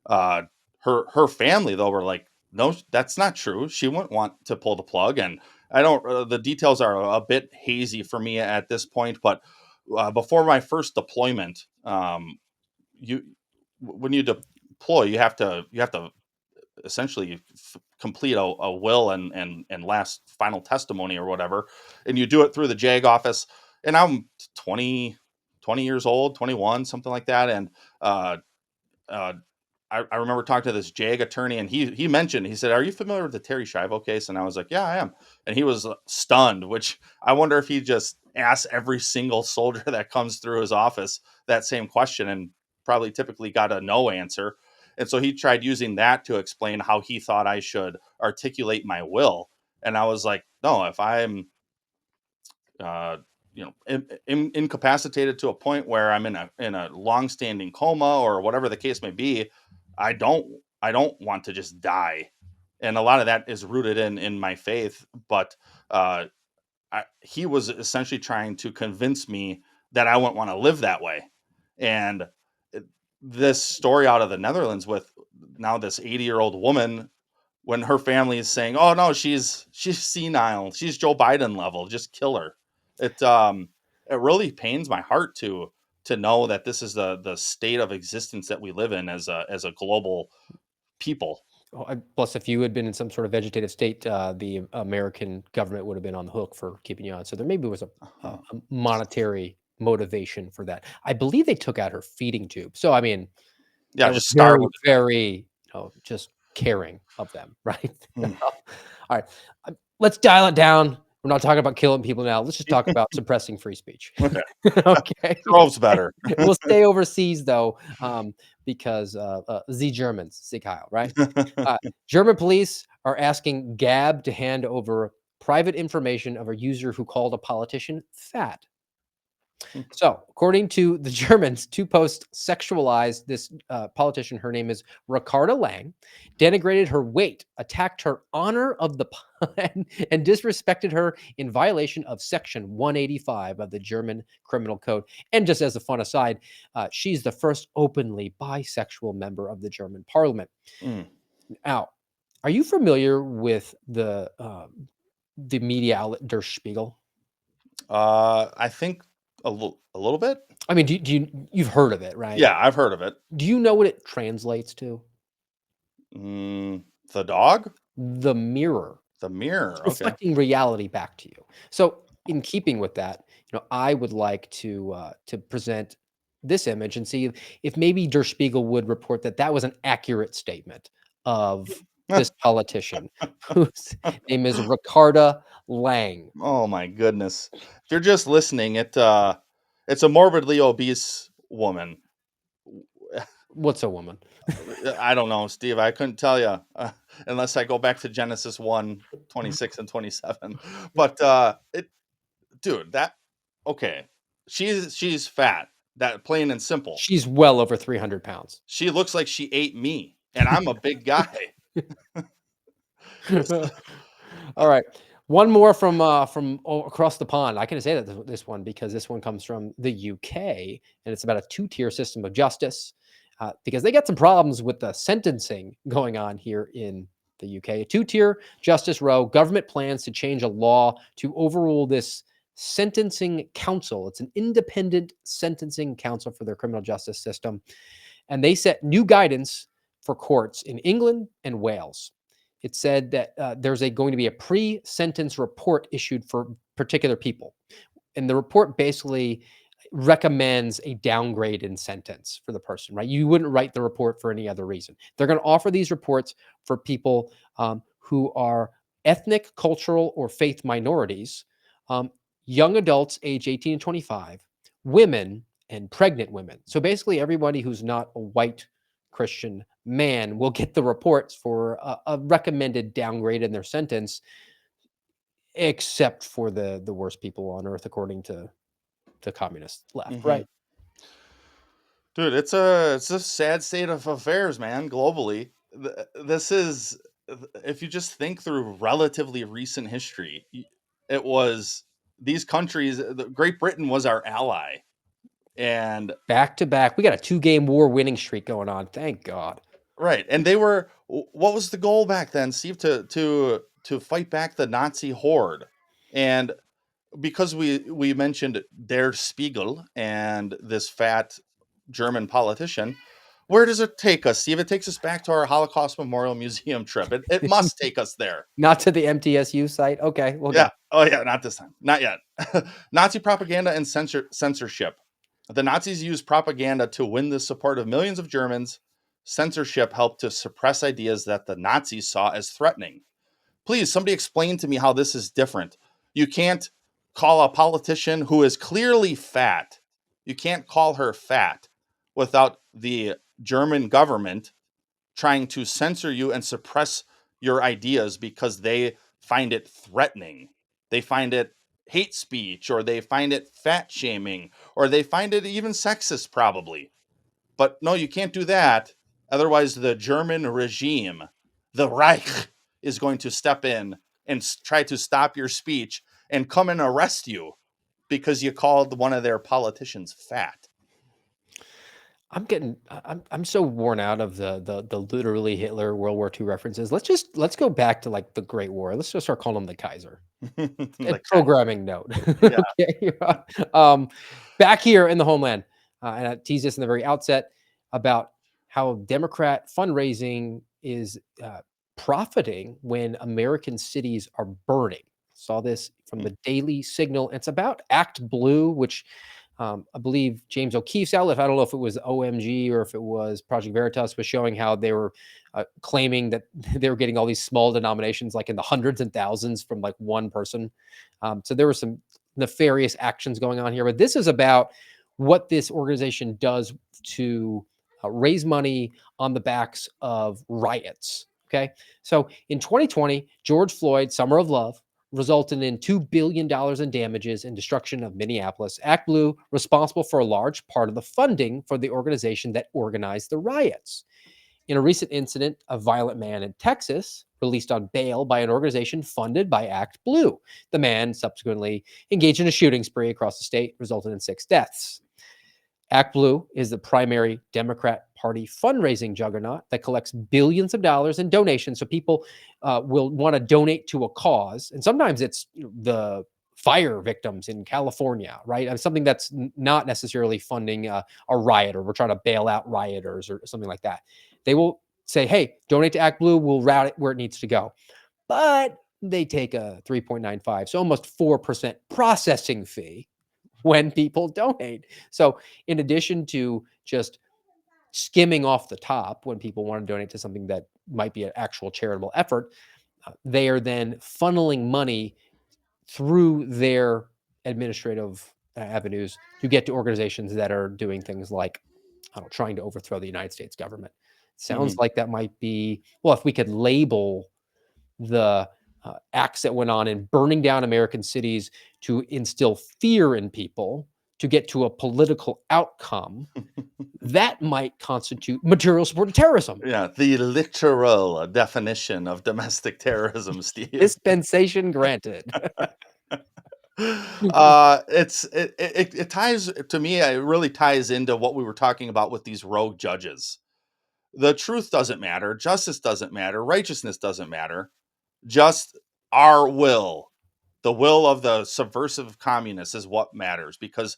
uh her family though were like, no, that's not true, she wouldn't want to pull the plug. And I don't the details are a bit hazy for me at this point, but before my first deployment, you when you deploy, you have to essentially complete a will and last final testimony or whatever, and you do it through the JAG office. And I'm 20 years old, 21, something like that. And uh, uh, I remember talking to this JAG attorney, and he mentioned, he said, "Are you familiar with the Terry Schiavo case?" And I was like, "Yeah, I am." And he was stunned, which I wonder if he just asks every single soldier that comes through his office that same question and probably typically got a no answer. And so he tried using that to explain how he thought I should articulate my will. And I was like, no, if I'm uh, incapacitated to a point where I'm in a long-standing coma or whatever the case may be, I don't I don't want to just die. And a lot of that is rooted in my faith, but uh, he was essentially trying to convince me that I wouldn't want to live that way. And it- this story out of the Netherlands with now this 80-year-old woman, when her family is saying, "Oh no, she's senile, she's Joe Biden level, just kill her." It really pains my heart to know that this is the state of existence that we live in as a global people. Oh, plus, if you had been in some sort of vegetative state, the American government would have been on the hook for keeping you on. So there maybe was a Uh-huh. monetary motivation for that. I believe they took out her feeding tube. So I mean, Yeah, that was just starve very, her to death. very, just caring of them, right? Mm. All right, let's dial it down. We're not talking about killing people now. Let's just talk about suppressing free speech. Okay, Okay. Grove's better. We'll stay overseas though, because the Germans, Sieg Heil, right? Uh, German police are asking Gab to hand over private information of a user who called a politician fat. So, according to the Germans, two posts sexualized this politician. Her name is Ricarda Lang, denigrated her weight, attacked her honor of the and disrespected her in violation of Section 185 of the German Criminal Code. And just as a fun aside, she's the first openly bisexual member of the German Parliament. Mm. Now, are you familiar with the media outlet Der Spiegel? I think a little bit. I mean, you've heard of it, right? Yeah, I've heard of it. Do you know what it translates to? The dog, The mirror. the mirror. Okay. Reflecting reality back to you. So, in keeping with that, I would like to present this image and see if maybe Der Spiegel would report that that was an accurate statement of this politician whose name is Ricarda Lang. Oh my goodness. If you're just listening, it's a morbidly obese woman. What's a woman? I don't know, Steve. I couldn't tell you unless I go back to Genesis 1:26 and 27. But dude, that okay. She's fat. That plain and simple. She's well over 300 pounds. She looks like she ate me, and I'm a big guy. All right. One more from across the pond. I can say that this one because this one comes from the UK, and it's about a two-tier system of justice because they got some problems with the sentencing going on here in the UK. A two-tier justice row. Government plans to change a law to overrule this sentencing council. It's an independent sentencing council for their criminal justice system, and they set new guidance for courts in England and Wales. It said that there's going to be a pre-sentence report issued for particular people. And the report basically recommends a downgrade in sentence for the person, right? You wouldn't write the report for any other reason. They're going to offer these reports for people who are ethnic, cultural, or faith minorities, young adults age 18 and 25, women, and pregnant women. So basically everybody who's not a white Christian man will get the reports for a recommended downgrade in their sentence, except for the worst people on earth, according to the communist left, right? Dude, it's a sad state of affairs, man, globally. This is if you just think through relatively recent history, it was these countries, Great Britain was our ally. And back to back, we got a 2-game war winning streak going on. Thank God. Right. And they were what was the goal back then, Steve, to fight back the Nazi horde. And because we mentioned Der Spiegel and this fat German politician, where does it take us, Steve? It takes us back to our Holocaust Memorial Museum trip. It must take us there. Not to the MTSU site. Okay. Well, yeah. Oh yeah, not this time. Not yet. Nazi propaganda and censorship. The Nazis used propaganda to win the support of millions of Germans. Censorship helped to suppress ideas that the Nazis saw as threatening. Please, somebody explain to me how this is different. You can't call a politician who is clearly fat, you can't call her fat without the German government trying to censor you and suppress your ideas because they find it threatening. They find it hate speech, or they find it fat shaming, or they find it even sexist, probably. But no, you can't do that. Otherwise, the German regime, the Reich, is going to step in and try to stop your speech and come and arrest you because you called one of their politicians fat. I'm so worn out of the literally Hitler World War II references. Let's go back to like the Great War. Let's just start calling him the Kaiser. Programming note. Okay. Back here in the homeland, and I teased this in the very outset about how Democrat fundraising is profiting when American cities are burning. Saw this from the Daily Signal. It's about Act Blue, which I believe James O'Keefe's outlet, I don't know if it was OMG or if it was Project Veritas, was showing how they were claiming that they were getting all these small denominations, like in the hundreds and thousands from like one person. So there were some nefarious actions going on here, but this is about what this organization does to raise money on the backs of riots. Okay. So in 2020, George Floyd, Summer of Love, resulted in $2 billion in damages and destruction of Minneapolis. Act Blue, responsible for a large part of the funding for the organization that organized the riots. In a recent incident, a violent man in Texas released on bail by an organization funded by Act Blue. The man subsequently engaged in a shooting spree across the state, resulting in 6 deaths. Act Blue is the primary Democrat Party fundraising juggernaut that collects billions of dollars in donations. So people will want to donate to a cause. And sometimes it's the fire victims in California, right? And something that's not necessarily funding a riot, or we're trying to bail out rioters or something like that. They will say, hey, donate to Act Blue. We'll route it where it needs to go. But they take a 3.95, so almost 4% processing fee when people donate. So in addition to just skimming off the top when people want to donate to something that might be an actual charitable effort. They are then funneling money through their administrative avenues to get to organizations that are doing things like, I don't know, trying to overthrow the United States government. Sounds like that might be, well, if we could label the acts that went on in burning down American cities to instill fear in people to get to a political outcome, that might constitute material support of terrorism. Yeah, the literal definition of domestic terrorism, Steve. Dispensation granted. It ties to me. It really ties into what we were talking about with these rogue judges. The truth doesn't matter. Justice doesn't matter. Righteousness doesn't matter. Just our will, the will of the subversive communists, is what matters, because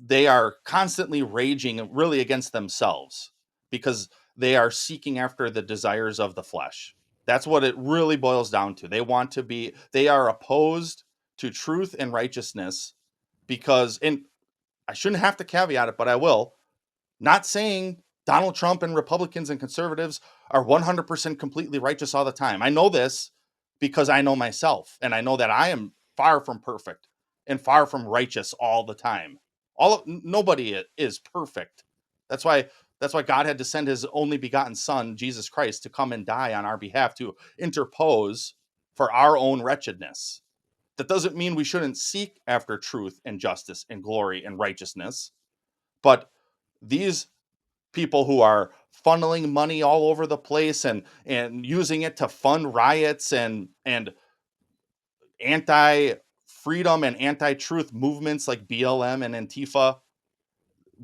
they are constantly raging really against themselves because they are seeking after the desires of the flesh. That's what it really boils down to. They are opposed to truth and righteousness because, and I shouldn't have to caveat it, but I will, not saying Donald Trump and Republicans and conservatives are 100% completely righteous all the time. I know this because I know myself, and I know that I am far from perfect and far from righteous all the time. Nobody is perfect. That's why God had to send his only begotten son, Jesus Christ, to come and die on our behalf, to interpose for our own wretchedness. That doesn't mean we shouldn't seek after truth and justice and glory and righteousness. But these people who are funneling money all over the place and using it to fund riots and anti-freedom and anti-truth movements like BLM and Antifa,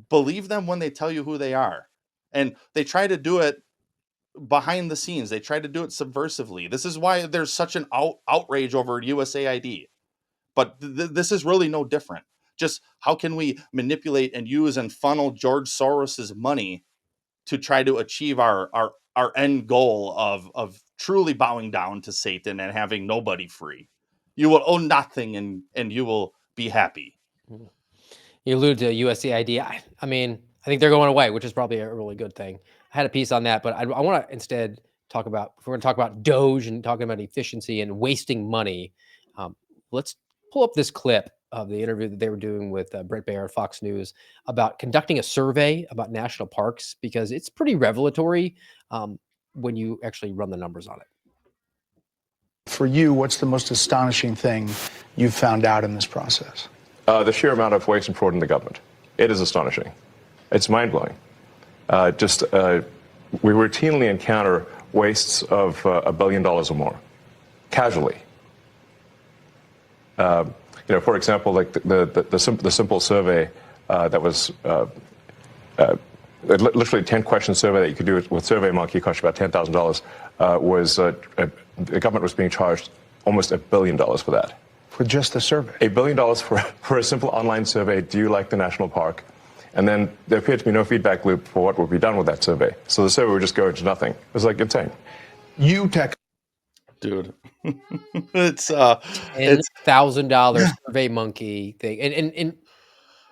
believe them when they tell you who they are. And they try to do it behind the scenes. They try to do it subversively. This is why there's such an outrage over USAID. But this is really no different. Just how can we manipulate and use and funnel George Soros's money to try to achieve our end goal of truly bowing down to Satan and having nobody free. You will own nothing and you will be happy. You alluded to USAID. I mean, I think they're going away, which is probably a really good thing. I had a piece on that, but I want to instead talk about, if we're going to talk about Doge and talking about efficiency and wasting money, let's pull up this clip of the interview that they were doing with Brett Baer at Fox News about conducting a survey about national parks, because it's pretty revelatory when you actually run the numbers on it. For you, what's the most astonishing thing you've found out in this process? The sheer amount of waste and fraud in the government. It is astonishing. It's mind-blowing. We routinely encounter wastes of $1 billion or more, casually. For example, like the simple survey that was literally 10-question survey that you could do with SurveyMonkey, cost you about $10,000. The government was being charged almost $1 billion for that. For just the survey? $1 billion for a simple online survey. Do you like the national park? And then there appeared to be no feedback loop for what would be done with that survey. So the survey would just go into nothing. It was like insane. Dude, it's $10,000 SurveyMonkey thing, and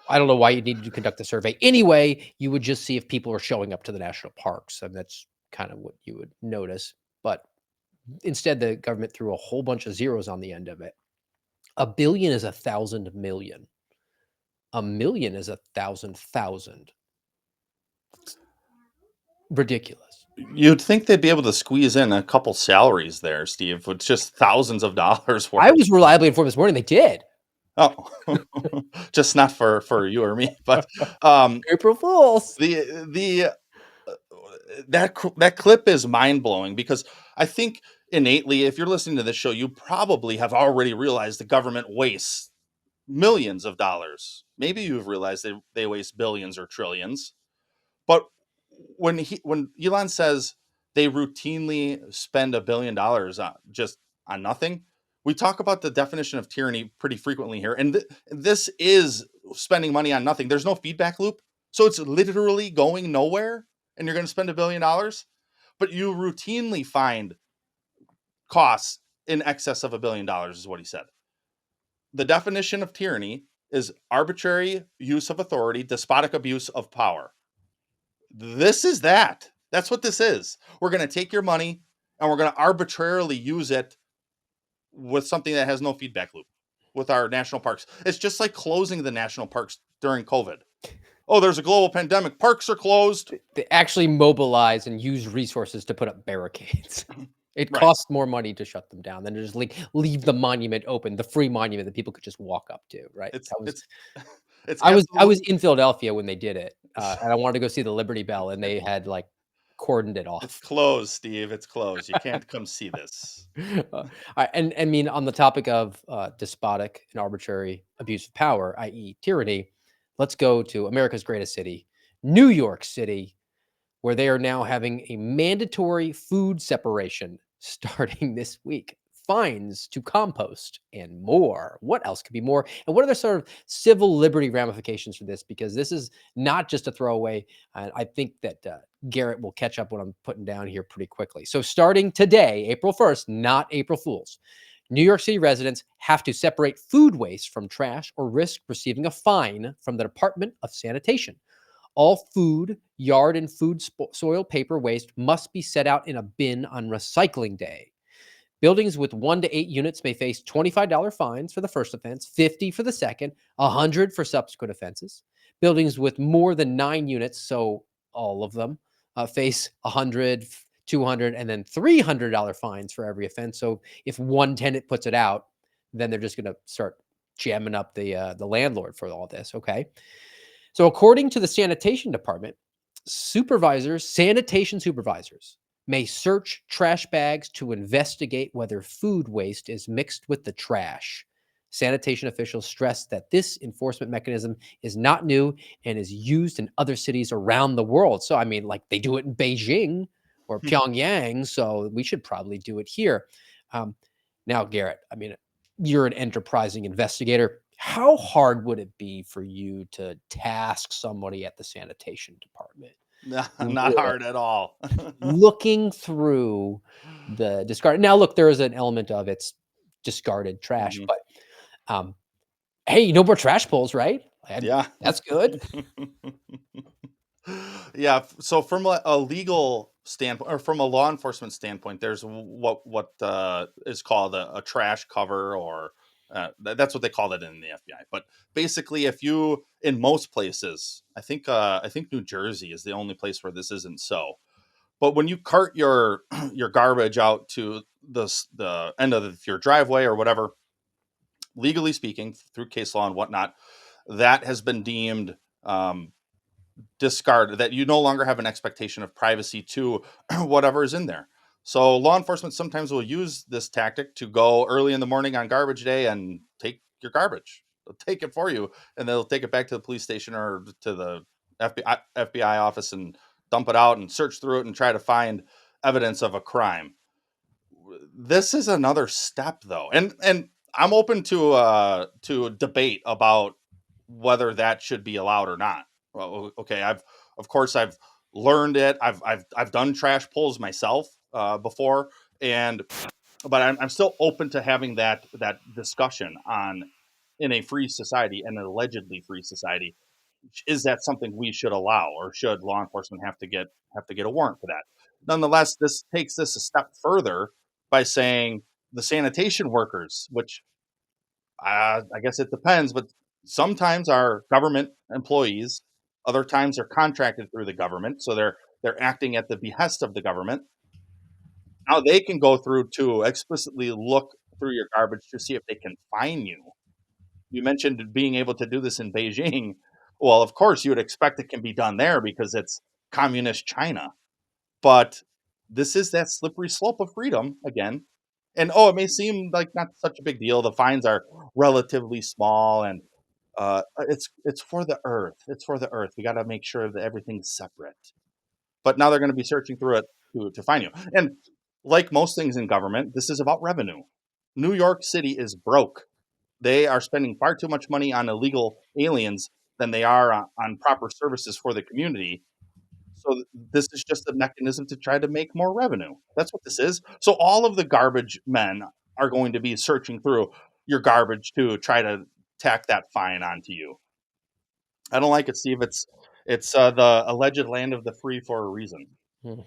I don't know why you needed to conduct the survey anyway. You would just see if people are showing up to the national parks, and that's kind of what you would notice. But instead, the government threw a whole bunch of zeros on the end of it. $1 billion is 1,000 million. $1 million is 1,000,000. Ridiculous. You'd think they'd be able to squeeze in a couple salaries there, Steve, with just thousands of dollars worth. I was reliably informed this morning they did. Oh, just not for you or me, but April Fools. That clip is mind blowing, because I think innately, if you're listening to this show, you probably have already realized the government wastes millions of dollars. Maybe you've realized they waste billions or trillions. But when Elon says they routinely spend $1 billion just on nothing, we talk about the definition of tyranny pretty frequently here. And this is spending money on nothing. There's no feedback loop. So it's literally going nowhere, and you're going to spend $1 billion. But you routinely find costs in excess of $1 billion, is what he said. The definition of tyranny is arbitrary use of authority, despotic abuse of power. This is that. That's what this is. We're going to take your money and we're going to arbitrarily use it with something that has no feedback loop with our national parks. It's just like closing the national parks during COVID. Oh, there's a global pandemic. Parks are closed. They actually mobilize and use resources to put up barricades. It Right. costs more money to shut them down than to just leave the monument open, the free monument that people could just walk up to, right? It's That was it's it's I was absolutely in Philadelphia when they did it, and I wanted to go see the Liberty Bell, and they had, like, cordoned it it's off. closed, Steve. It's closed. You can't come see this. And I mean, on the topic of despotic and arbitrary abuse of power, i.e., tyranny, let's go to America's greatest city, New York City, where they are now having a mandatory food separation starting this week. Fines to compost and more. What else could be more? And what are the sort of civil liberty ramifications for this? Because this is not just a throwaway. And I think that Garrett will catch up what I'm putting down here pretty quickly. So, starting today, April 1st, not April Fool's, New York City residents have to separate food waste from trash or risk receiving a fine from the Department of Sanitation. All food, yard, and food soil paper waste must be set out in a bin on recycling day. Buildings with 1 to 8 units may face $25 fines for the first offense, 50 for the second, 100 for subsequent offenses. Buildings with more than 9 units, so all of them, face 100, 200, and then $300 fines for every offense. So if one tenant puts it out, then they're just going to start jamming up the landlord for all this. Okay. So, according to the sanitation department, sanitation supervisors may search trash bags to investigate whether food waste is mixed with the trash. Sanitation officials stress that this enforcement mechanism is not new and is used in other cities around the world. So, I mean, like they do it in Beijing or Pyongyang, so we should probably do it here. Um, Now, Garrett, I mean, you're an enterprising investigator. How hard would it be for you to task somebody at the sanitation department Not with hard at all. looking through the discard? Now, look, there is an element of it's discarded trash, Mhm. but um, hey, no more trash pulls, right? Yeah. That's good. Yeah. So from a legal standpoint, or from a law enforcement standpoint, there's what is called a trash cover, or that's what they call it in the FBI. But basically, if you in most places, I think New Jersey is the only place where this isn't so. But when you cart your your garbage out to the end of your driveway or whatever, legally speaking, through case law and whatnot, that has been deemed discarded, that you no longer have an expectation of privacy to whatever is in there. So law enforcement sometimes will use this tactic to go early in the morning on garbage day and take your garbage. They'll take it for you and they'll take it back to the police station or to the FBI office and dump it out and search through it and try to find evidence of a crime. This is another step though. And I'm open to debate about whether that should be allowed or not. Well, okay, of course I've learned it. I've done trash pulls myself before, and but I'm still open to having that discussion on in a free society, an allegedly free society. Is that something we should allow, or should law enforcement have to get a warrant for that? Nonetheless, this takes this a step further by saying the sanitation workers, which I guess it depends, but sometimes are government employees, other times they're contracted through the government, so they're acting at the behest of the government. Now they can go through to explicitly look through your garbage to see if they can fine you. You mentioned being able to do this in Beijing. Well, of course, you would expect it can be done there because it's communist China. But this is that slippery slope of freedom again. And oh, it may seem like not such a big deal. The fines are relatively small, and it's for the earth. It's for the earth. We got to make sure that everything's separate. But now they're going to be searching through it to find you. And like most things in government, this is about revenue. New York City is broke. They are spending far too much money on illegal aliens than they are on proper services for the community. So this is just a mechanism to try to make more revenue. That's what this is. So all of the garbage men are going to be searching through your garbage to try to tack that fine onto you. I don't like it, Steve. It's the alleged land of the free for a reason. Hmm.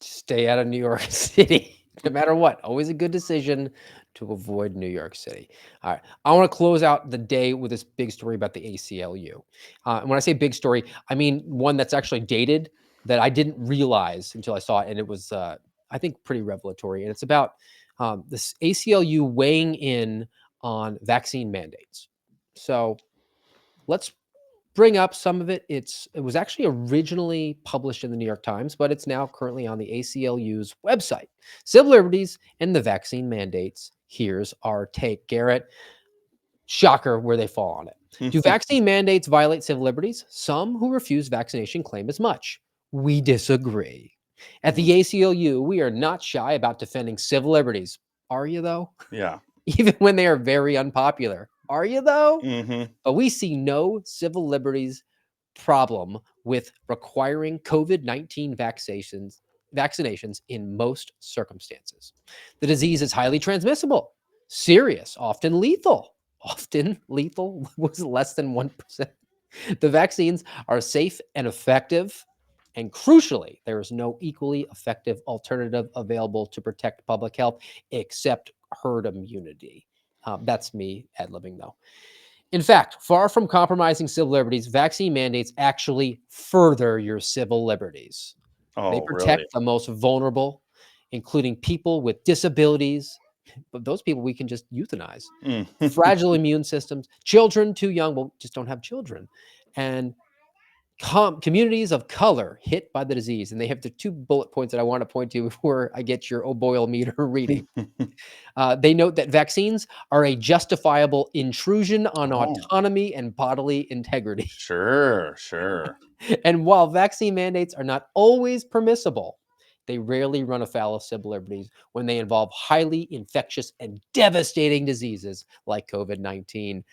Stay out of New York City, no matter what. Always a good decision to avoid New York City. All right. I want to close out the day with this big story about the ACLU. And when I say big story, I mean one that's actually dated that I didn't realize until I saw it. And it was, I think, pretty revelatory. And it's about this ACLU weighing in on vaccine mandates. So let's bring up some of it. It was actually originally published in the New York Times, but it's now currently on the ACLU's website. Civil liberties and the vaccine mandates. Here's our take, Garrett. Shocker where they fall on it. Do vaccine mandates violate civil liberties? Some who refuse vaccination claim as much. We disagree. At the ACLU, we are not shy about defending civil liberties. Are you, though? Yeah. Even when they are very unpopular. Are you, though? Mm-hmm. But we see no civil liberties problem with requiring COVID-19 vaccinations in most circumstances. The disease is highly transmissible, serious, often lethal. Often lethal was less than 1%. The vaccines are safe and effective. And crucially, there is no equally effective alternative available to protect public health except herd immunity. That's me ad-libbing, though. In fact, far from compromising civil liberties, vaccine mandates actually further your civil liberties. They Oh, protect really? the most vulnerable, including people with disabilities, but those people we can just euthanize, Mm. fragile immune systems, children too young, well, just don't have children, and communities of color hit by the disease. And they have the 2 bullet points that I want to point to before I get your O'Boyle meter reading. They note that vaccines are a justifiable intrusion on Oh, autonomy and bodily integrity. sure. And while vaccine mandates are not always permissible, they rarely run afoul of civil liberties when they involve highly infectious and devastating diseases like COVID-19.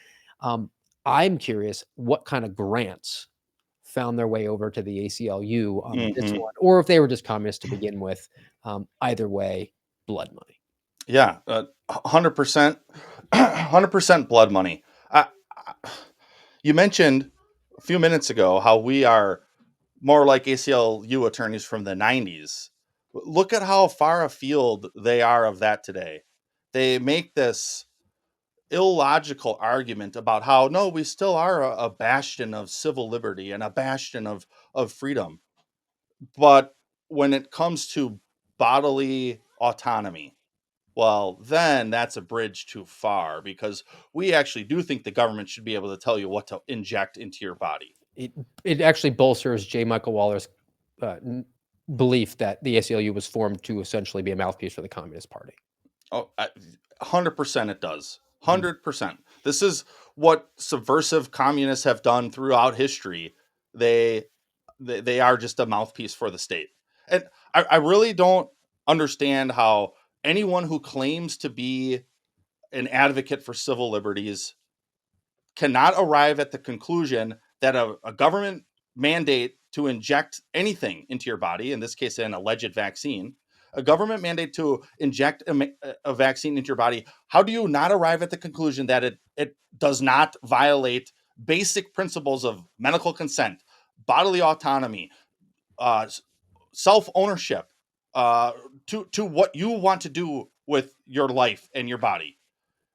I'm curious what kind of grants found their way over to the ACLU on this Mm-hmm. one, or if they were just communists to begin with. Either way, blood money. Yeah, 100%, 100% blood money. You mentioned a few minutes ago how we are more like ACLU attorneys from the 90s. Look at how far afield they are of that today. They make this illogical argument about how, no, we still are a bastion of civil liberty and a bastion of freedom. But when it comes to bodily autonomy, well, then that's a bridge too far, because we actually do think the government should be able to tell you what to inject into your body. It actually bolsters J. Michael Waller's belief that the ACLU was formed to essentially be a mouthpiece for the Communist Party. Oh, 100% it does. Mhm. 100%. This is what subversive communists have done throughout history. They they are just a mouthpiece for the state. And I really don't understand how anyone who claims to be an advocate for civil liberties cannot arrive at the conclusion that a government mandate to inject anything into your body, in this case, an alleged vaccine, a government mandate to inject a vaccine into your body, how do you not arrive at the conclusion that it does not violate basic principles of medical consent, bodily autonomy, uh, self ownership, to what you want to do with your life and your body,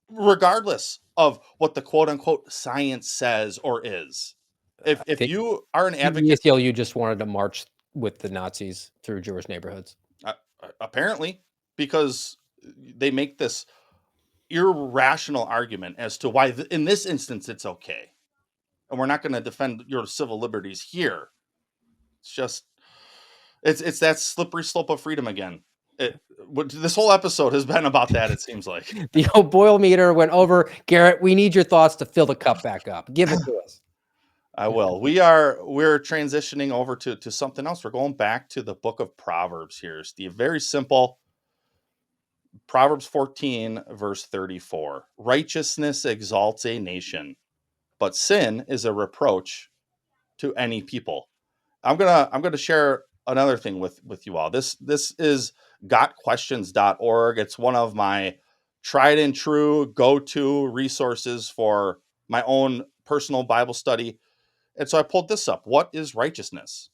regardless of what the quote unquote science says or is. I If think you are an the advocate, ACLU just wanted to march with the Nazis through Jewish neighborhoods. uh, apparently, because they make this irrational argument as to why, in this instance, it's okay, and we're not going to defend your civil liberties here. It's just, it's that slippery slope of freedom again. This whole episode has been about that. It seems like. The O'Boyle meter went over. Garrett, we need your thoughts to fill the cup back up. Give it to us. I will. We're transitioning over to something else. We're going back to the book of Proverbs here, Steve. Very simple. Proverbs 14, verse 34. Righteousness exalts a nation, but sin is a reproach to any people. I'm gonna share another thing with you all. This is gotquestions.org. It's one of my tried and true go-to resources for my own personal Bible study. And so I pulled this up. What is righteousness?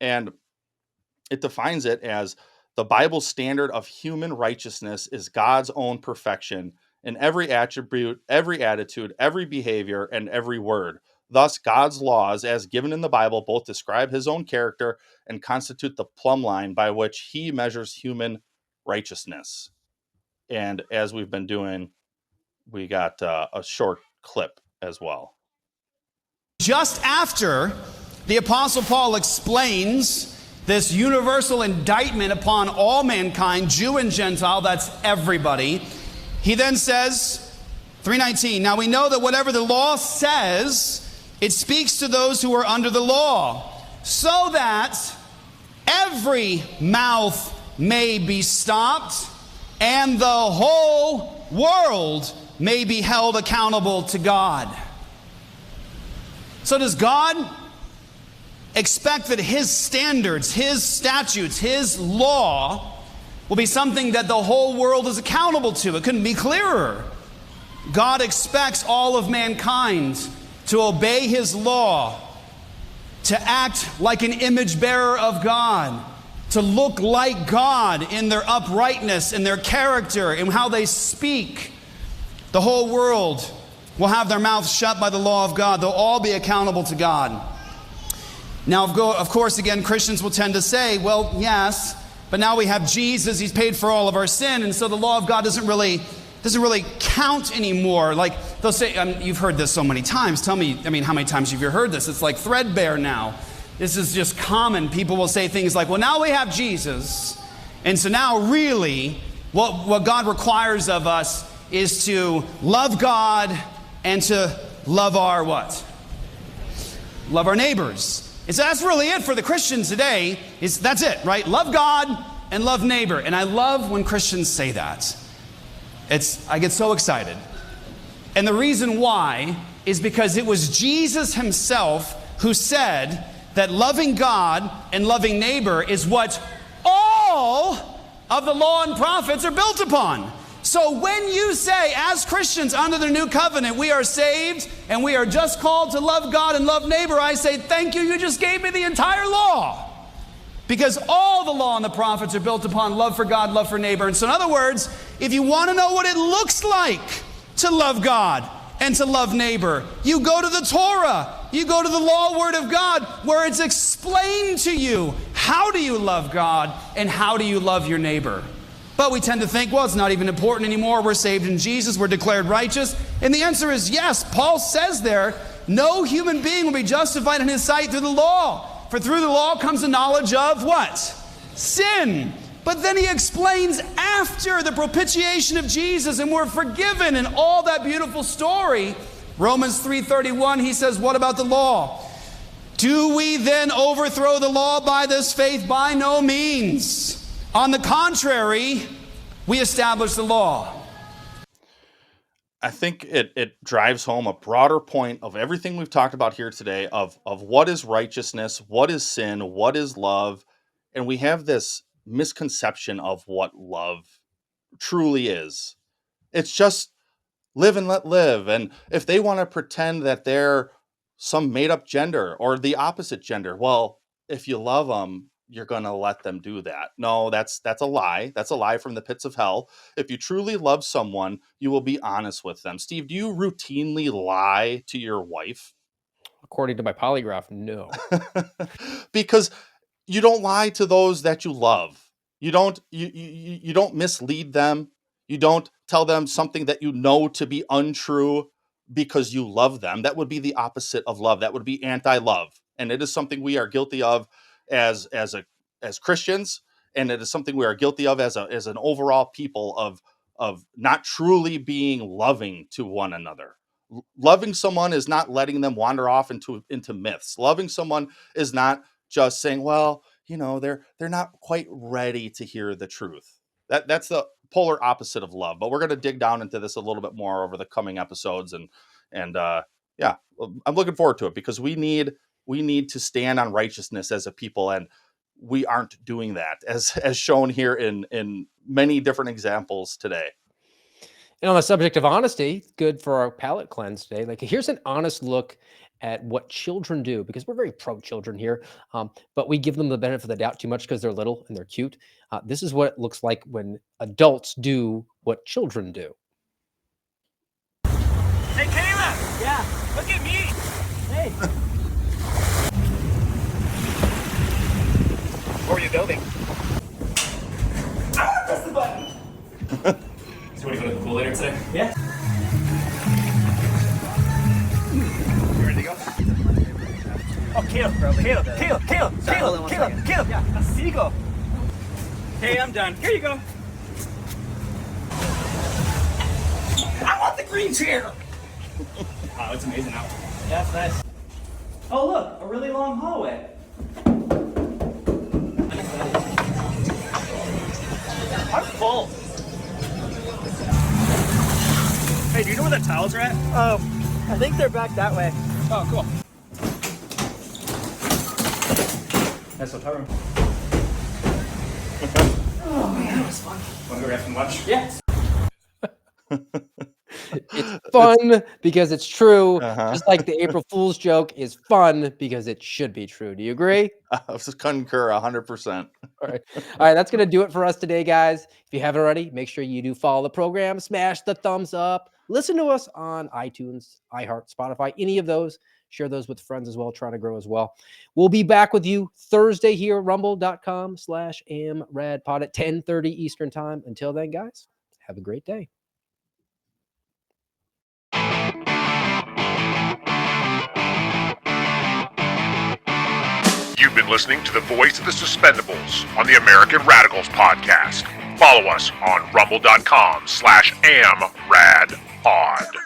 And it defines it as the Bible's standard of human righteousness is God's own perfection in every attribute, every attitude, every behavior, and every word. Thus, God's laws, as given in the Bible, both describe his own character and constitute the plumb line by which he measures human righteousness. And as we've been doing, we got a short clip as well. Just after the Apostle Paul explains this universal indictment upon all mankind, Jew and Gentile, that's everybody, he then says, 3:19, now we know that whatever the law says, it speaks to those who are under the law, so that every mouth may be stopped and the whole world may be held accountable to God. So does God expect that his standards, his statutes, his law will be something that the whole world is accountable to? It couldn't be clearer. God expects all of mankind to obey his law, to act like an image bearer of God, to look like God in their uprightness, in their character, in how they speak. The whole world will have their mouths shut by the law of God. They'll all be accountable to God. Now, of course, again, Christians will tend to say, well, yes, but now we have Jesus. He's paid for all of our sin, and so the law of God doesn't really count anymore. Like they'll say, you've heard this so many times. Tell me, how many times have you heard this? It's like threadbare now. This is just common. People will say things like, well, now we have Jesus, and so now really what God requires of us is to love God and to love our what? Love our neighbors. And so that's really it for the Christians today. That's it, right? Love God and love neighbor. And I love when Christians say that. I get so excited. And the reason why is because it was Jesus himself who said that loving God and loving neighbor is what all of the law and prophets are built upon. So when you say, as Christians under the new covenant, we are saved and we are just called to love God and love neighbor, I say, thank you, you just gave me the entire law. Because all the law and the prophets are built upon love for God, love for neighbor. And so in other words, if you want to know what it looks like to love God and to love neighbor, you go to the Torah, you go to the law word of God, where it's explained to you, how do you love God and how do you love your neighbor? But we tend to think, well, it's not even important anymore. We're saved in Jesus. We're declared righteous. And the answer is yes. Paul says there, no human being will be justified in his sight through the law. For through the law comes the knowledge of what? Sin. But then he explains after the propitiation of Jesus and we're forgiven and all that beautiful story. Romans 3:31, he says, what about the law? Do we then overthrow the law by this faith? By no means. On the contrary, we establish the law. I think it drives home a broader point of everything we've talked about here today of what is righteousness, what is sin, what is love. And we have this misconception of what love truly is. It's just live and let live. And if they want to pretend that they're some made up gender or the opposite gender, well, if you love them, you're going to let them do that. No, that's a lie. That's a lie from the pits of hell. If you truly love someone, you will be honest with them. Steve, do you routinely lie to your wife? According to my polygraph, no. Because you don't lie to those that you love. You don't mislead them. You don't tell them something that you know to be untrue because you love them. That would be the opposite of love. That would be anti-love. And it is something we are guilty of as Christians, and it is something we are guilty of as an overall people of not truly being loving to one another. Loving someone is not letting them wander off into myths. Loving someone is not just saying, well, they're not quite ready to hear the truth. That's the polar opposite of love. But we're going to dig down into this a little bit more over the coming episodes, and yeah, I'm looking forward to it because we need to stand on righteousness as a people, and we aren't doing that as shown here in many different examples today. And on the subject of honesty, good for our palate cleanse today. Like, here's an honest look at what children do, because we're very pro-children here, but we give them the benefit of the doubt too much because they're little and they're cute. This is what it looks like when adults do what children do. Hey, Kayla! Yeah? Look at me! Hey! Where are you building? Ah, press the button! So what, are you going to the pool later today? Yeah. You ready to go? Oh, Caleb, bro. Caleb! Yeah, a seagull. Hey, I'm done. Here you go. I want the green chair! Wow, it's amazing out. Yeah, it's nice. Oh, look, a really long hallway. I'm full. Hey, do you know where the towels are at? I think they're back that way. Oh, cool. Nice hotel room. Oh, man, that was fun. Want to go grab some lunch? Yeah. It's fun because it's true, just like the April Fool's joke is fun because it should be true. Do you agree? I just concur 100%. All right, that's gonna do it for us today, guys. If you haven't already, make sure you do follow the program, smash the thumbs up, listen to us on iTunes, iHeart, Spotify, any of those. Share those with friends as well, trying to grow as well. We'll be back with you Thursday here, rumble.com/amradpod at 10:30 Eastern time. Until then, guys, have a great day. You've been listening to the voice of the Suspendables on the American Radicals podcast. Follow us on rumble.com/amradpod.